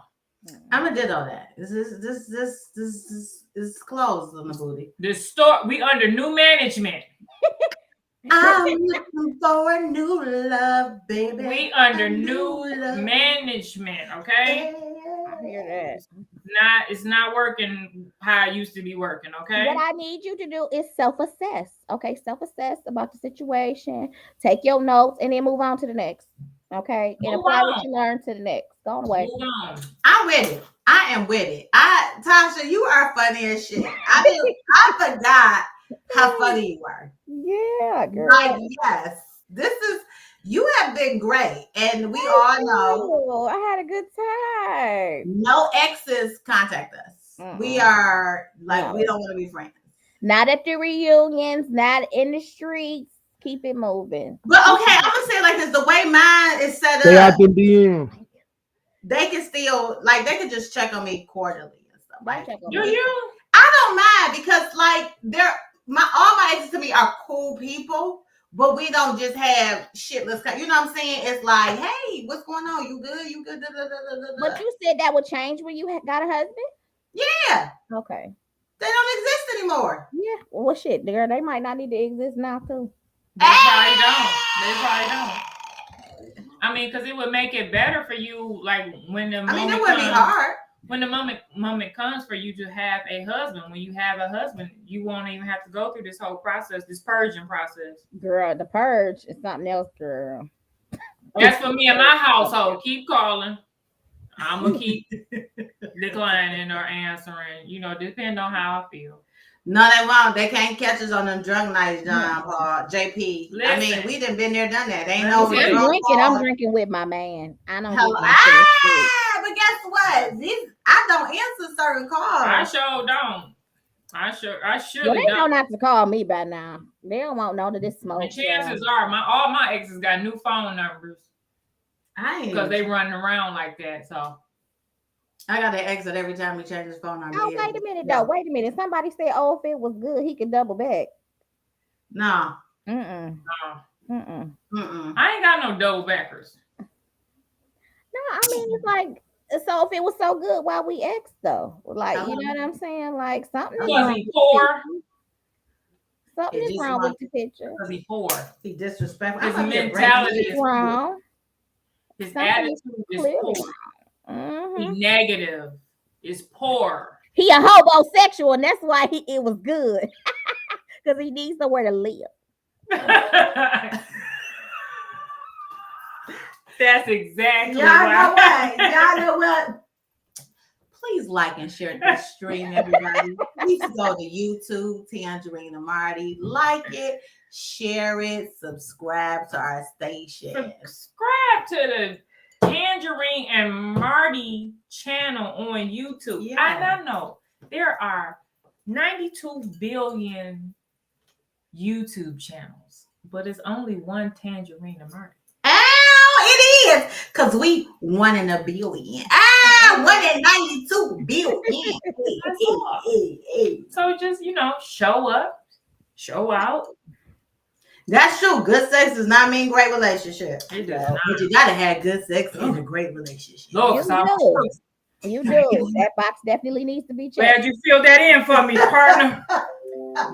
I'm gonna ditto that. This is closed on the booty. This store we under new management. I'm looking for a new love, baby. We under new management, okay? I hear that. It's not working how it used to be working, okay? What I need you to do is self-assess, okay? Self-assess about the situation. Take your notes and then move on to the next, okay? And apply what you learned to the next. Go away. Move on. I'm with it. I am with it. Tasha, you are funny as shit. I forgot how funny you were. Yeah, girl. Like, yes, you have been great, and we all know. I had a good time. No exes contact us. We are like, we don't want to be friends. Not at the reunions, not in the streets. Keep it moving. But okay, I'm gonna say it like this: the way mine is set Stay out up, the DM. they can still like they can just check on me quarterly and stuff. Don't Like, check on Do me. you? I don't mind because like they're all my exes to me are cool people, but we don't just have shitless. You know what I'm saying? It's like, hey, what's going on? You good? You good? Da, da, da, da, da. But you said that would change when you got a husband. Yeah, Okay. they don't exist anymore. Yeah. Well, shit, girl, they might not need to exist now too. They probably don't. They probably don't. I mean, because it would make it better for you, like when the I mean, moment it wouldn't be comes, hard. when the moment comes for you to have a husband. When you have a husband, you won't even have to go through this whole process, this purging process. Girl, the purge is something else, girl. That's for me and my household. Keep calling. I'm gonna keep declining or answering. You know, depending on how I feel. No, they won't. They can't catch us on them drunk nights, John Paul, JP. Listen. I mean, we done been there, done that. They ain't Let no me I'm tell you. drinking. I'm drunk. drinking with my man. I don't Hello. get nothing to sleep. But guess what? I don't answer certain calls. I sure don't. I should. Well, they know not to call me by now. They don't want no to this smoke. The chances are, all my exes got new phone numbers because they running around like that. So I got to exit every time we change his phone number. Oh, wait a minute, though. Wait a minute. Somebody said, "Oh, if it was good, he could double back." No. Mm-mm. Mm-mm. Mm-mm. I ain't got no double backers. No, I mean it's like so. If it was so good, why we ex though? Like you know what I'm saying? Like something is Because wrong. he poor. Something It is just wrong like- with the picture. Because he poor. He disrespectful. His I'm gonna get mentality breaking is news. Wrong. His Something attitude is clearly poor. Mhm. He negative. Is poor. He a homosexual, and that's why it was good because he needs somewhere to live. That's exactly Y'all know why. what? Y'all know what? Please like and share this stream, everybody. Please go to YouTube, Tangerine and Marty. Like it, share it, subscribe to our station. Subscribe to the Tangerine and Marty channel on YouTube. Yeah. I know there are 92 billion YouTube channels, but it's only one Tangerine and Marty. Ow, it is. Because we 1 in a billion. 1 in 92 billion. So just, show up, show out. That's true. Good sex does not mean great relationship. It does not. But you gotta have good sex in a great relationship. Look, You do. That box definitely needs to be checked. glad you filled that in for me, partner.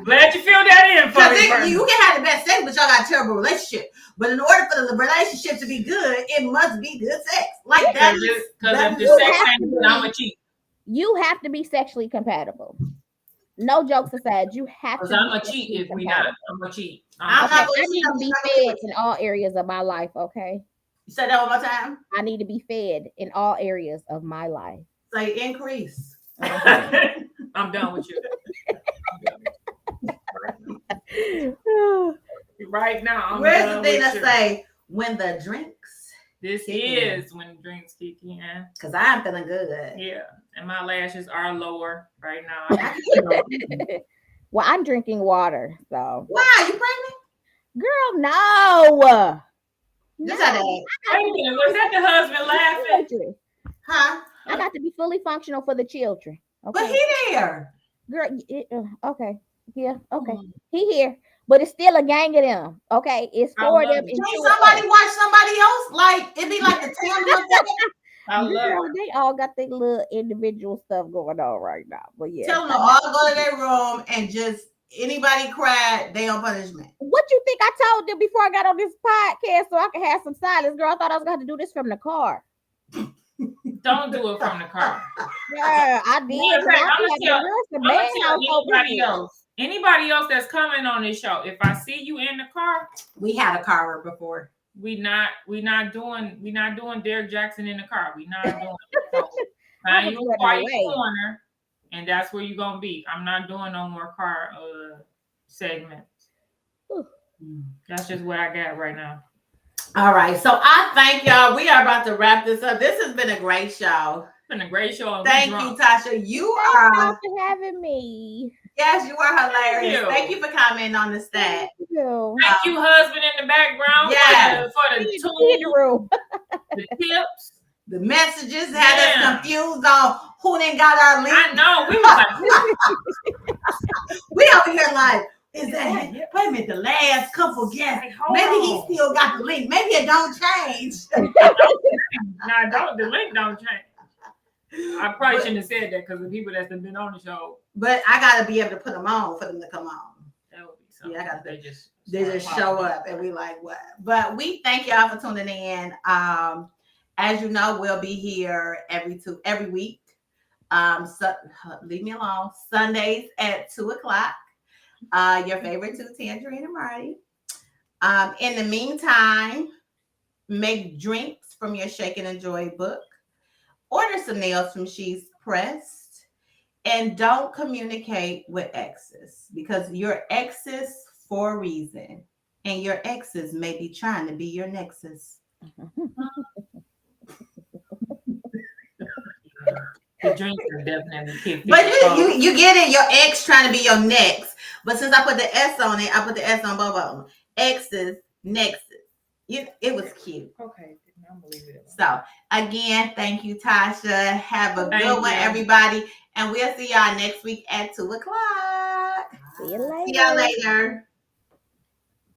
Glad you filled that in for me, partner. You can have the best sex, but y'all got a terrible relationship. But in order for the relationship to be good, it must be good sex. Like that. Because if the sex ain't good, I'm a cheat. You have to be sexually compatible. No jokes aside, you have to. Because I'm a cheat if we not. I'm a cheat. I need to be fed in all areas of my life. Okay. You said that one more time. I need to be fed in all areas of my life. Say increase. I'm done with you. Right now. Where's the thing that say when the drinks? This is when drinks kick in. Because I'm feeling good. Yeah. And my lashes are lower right now. Well, I'm drinking water, so. Why? You pregnant? Girl, no. Wait a minute, was that the husband laughing? Huh? I got to be fully functional for the children. Okay? But he there. Girl, okay. Yeah, okay. He here. But it's still a gang of them. Okay. It's 4 of them. Can somebody watch somebody else? Like, it'd be like the tandem of that. I love it. They all got their little individual stuff going on right now. But yeah. Tell them to all go to their room and just anybody cry, they on punishment. What you think I told them before I got on this podcast so I could have some silence? Girl, I thought I was going to do this from the car. Don't do it from the car. Yeah, I did. I'm gonna tell anybody else. Anybody else that's coming on this show, if I see you in the car, we had a car before. We not doing Derek Jackson in the car. We not doing it. Find you a quiet corner, and that's where you're gonna be. I'm not doing no more car segments. That's just what I got right now. All right, so I thank y'all. We are about to wrap this up. This has been a great show. been a great show. Thank you, Tasha. You are for having me. Yes, you are hilarious. Thank you for commenting on the stat. Thank you. Thank you, husband in the background. Yes. For the tools, the tips. The messages had us confused on who didn't got our link. I know. We was like, we over here like, is that wait a minute, the last couple guests? Maybe he still got the link. Maybe it don't change. The link don't change. I probably shouldn't have said that because the people that's been on the show. But I gotta be able to put them on for them to come on. That would be something. Yeah, I gotta. They just show up and we like what? But we thank y'all for tuning in. As you know, we'll be here every week. So leave me alone. Sundays at 2:00. Your favorite two, Tangerine and Marty. In the meantime, make drinks from your Shake and Enjoy book. Order some nails from She's Pressed. And don't communicate with exes because your exes for a reason. And your exes may be trying to be your nexus. The drinks are definitely kicked. But you get it, your ex trying to be your next. But since I put the S on it, I put the S on both of them. Exes, nexus. It was cute. Okay. Unbelievable. So again, thank you, Tasha. Have a good one, everybody. And we'll see y'all next week at 2:00. See you later. See y'all later.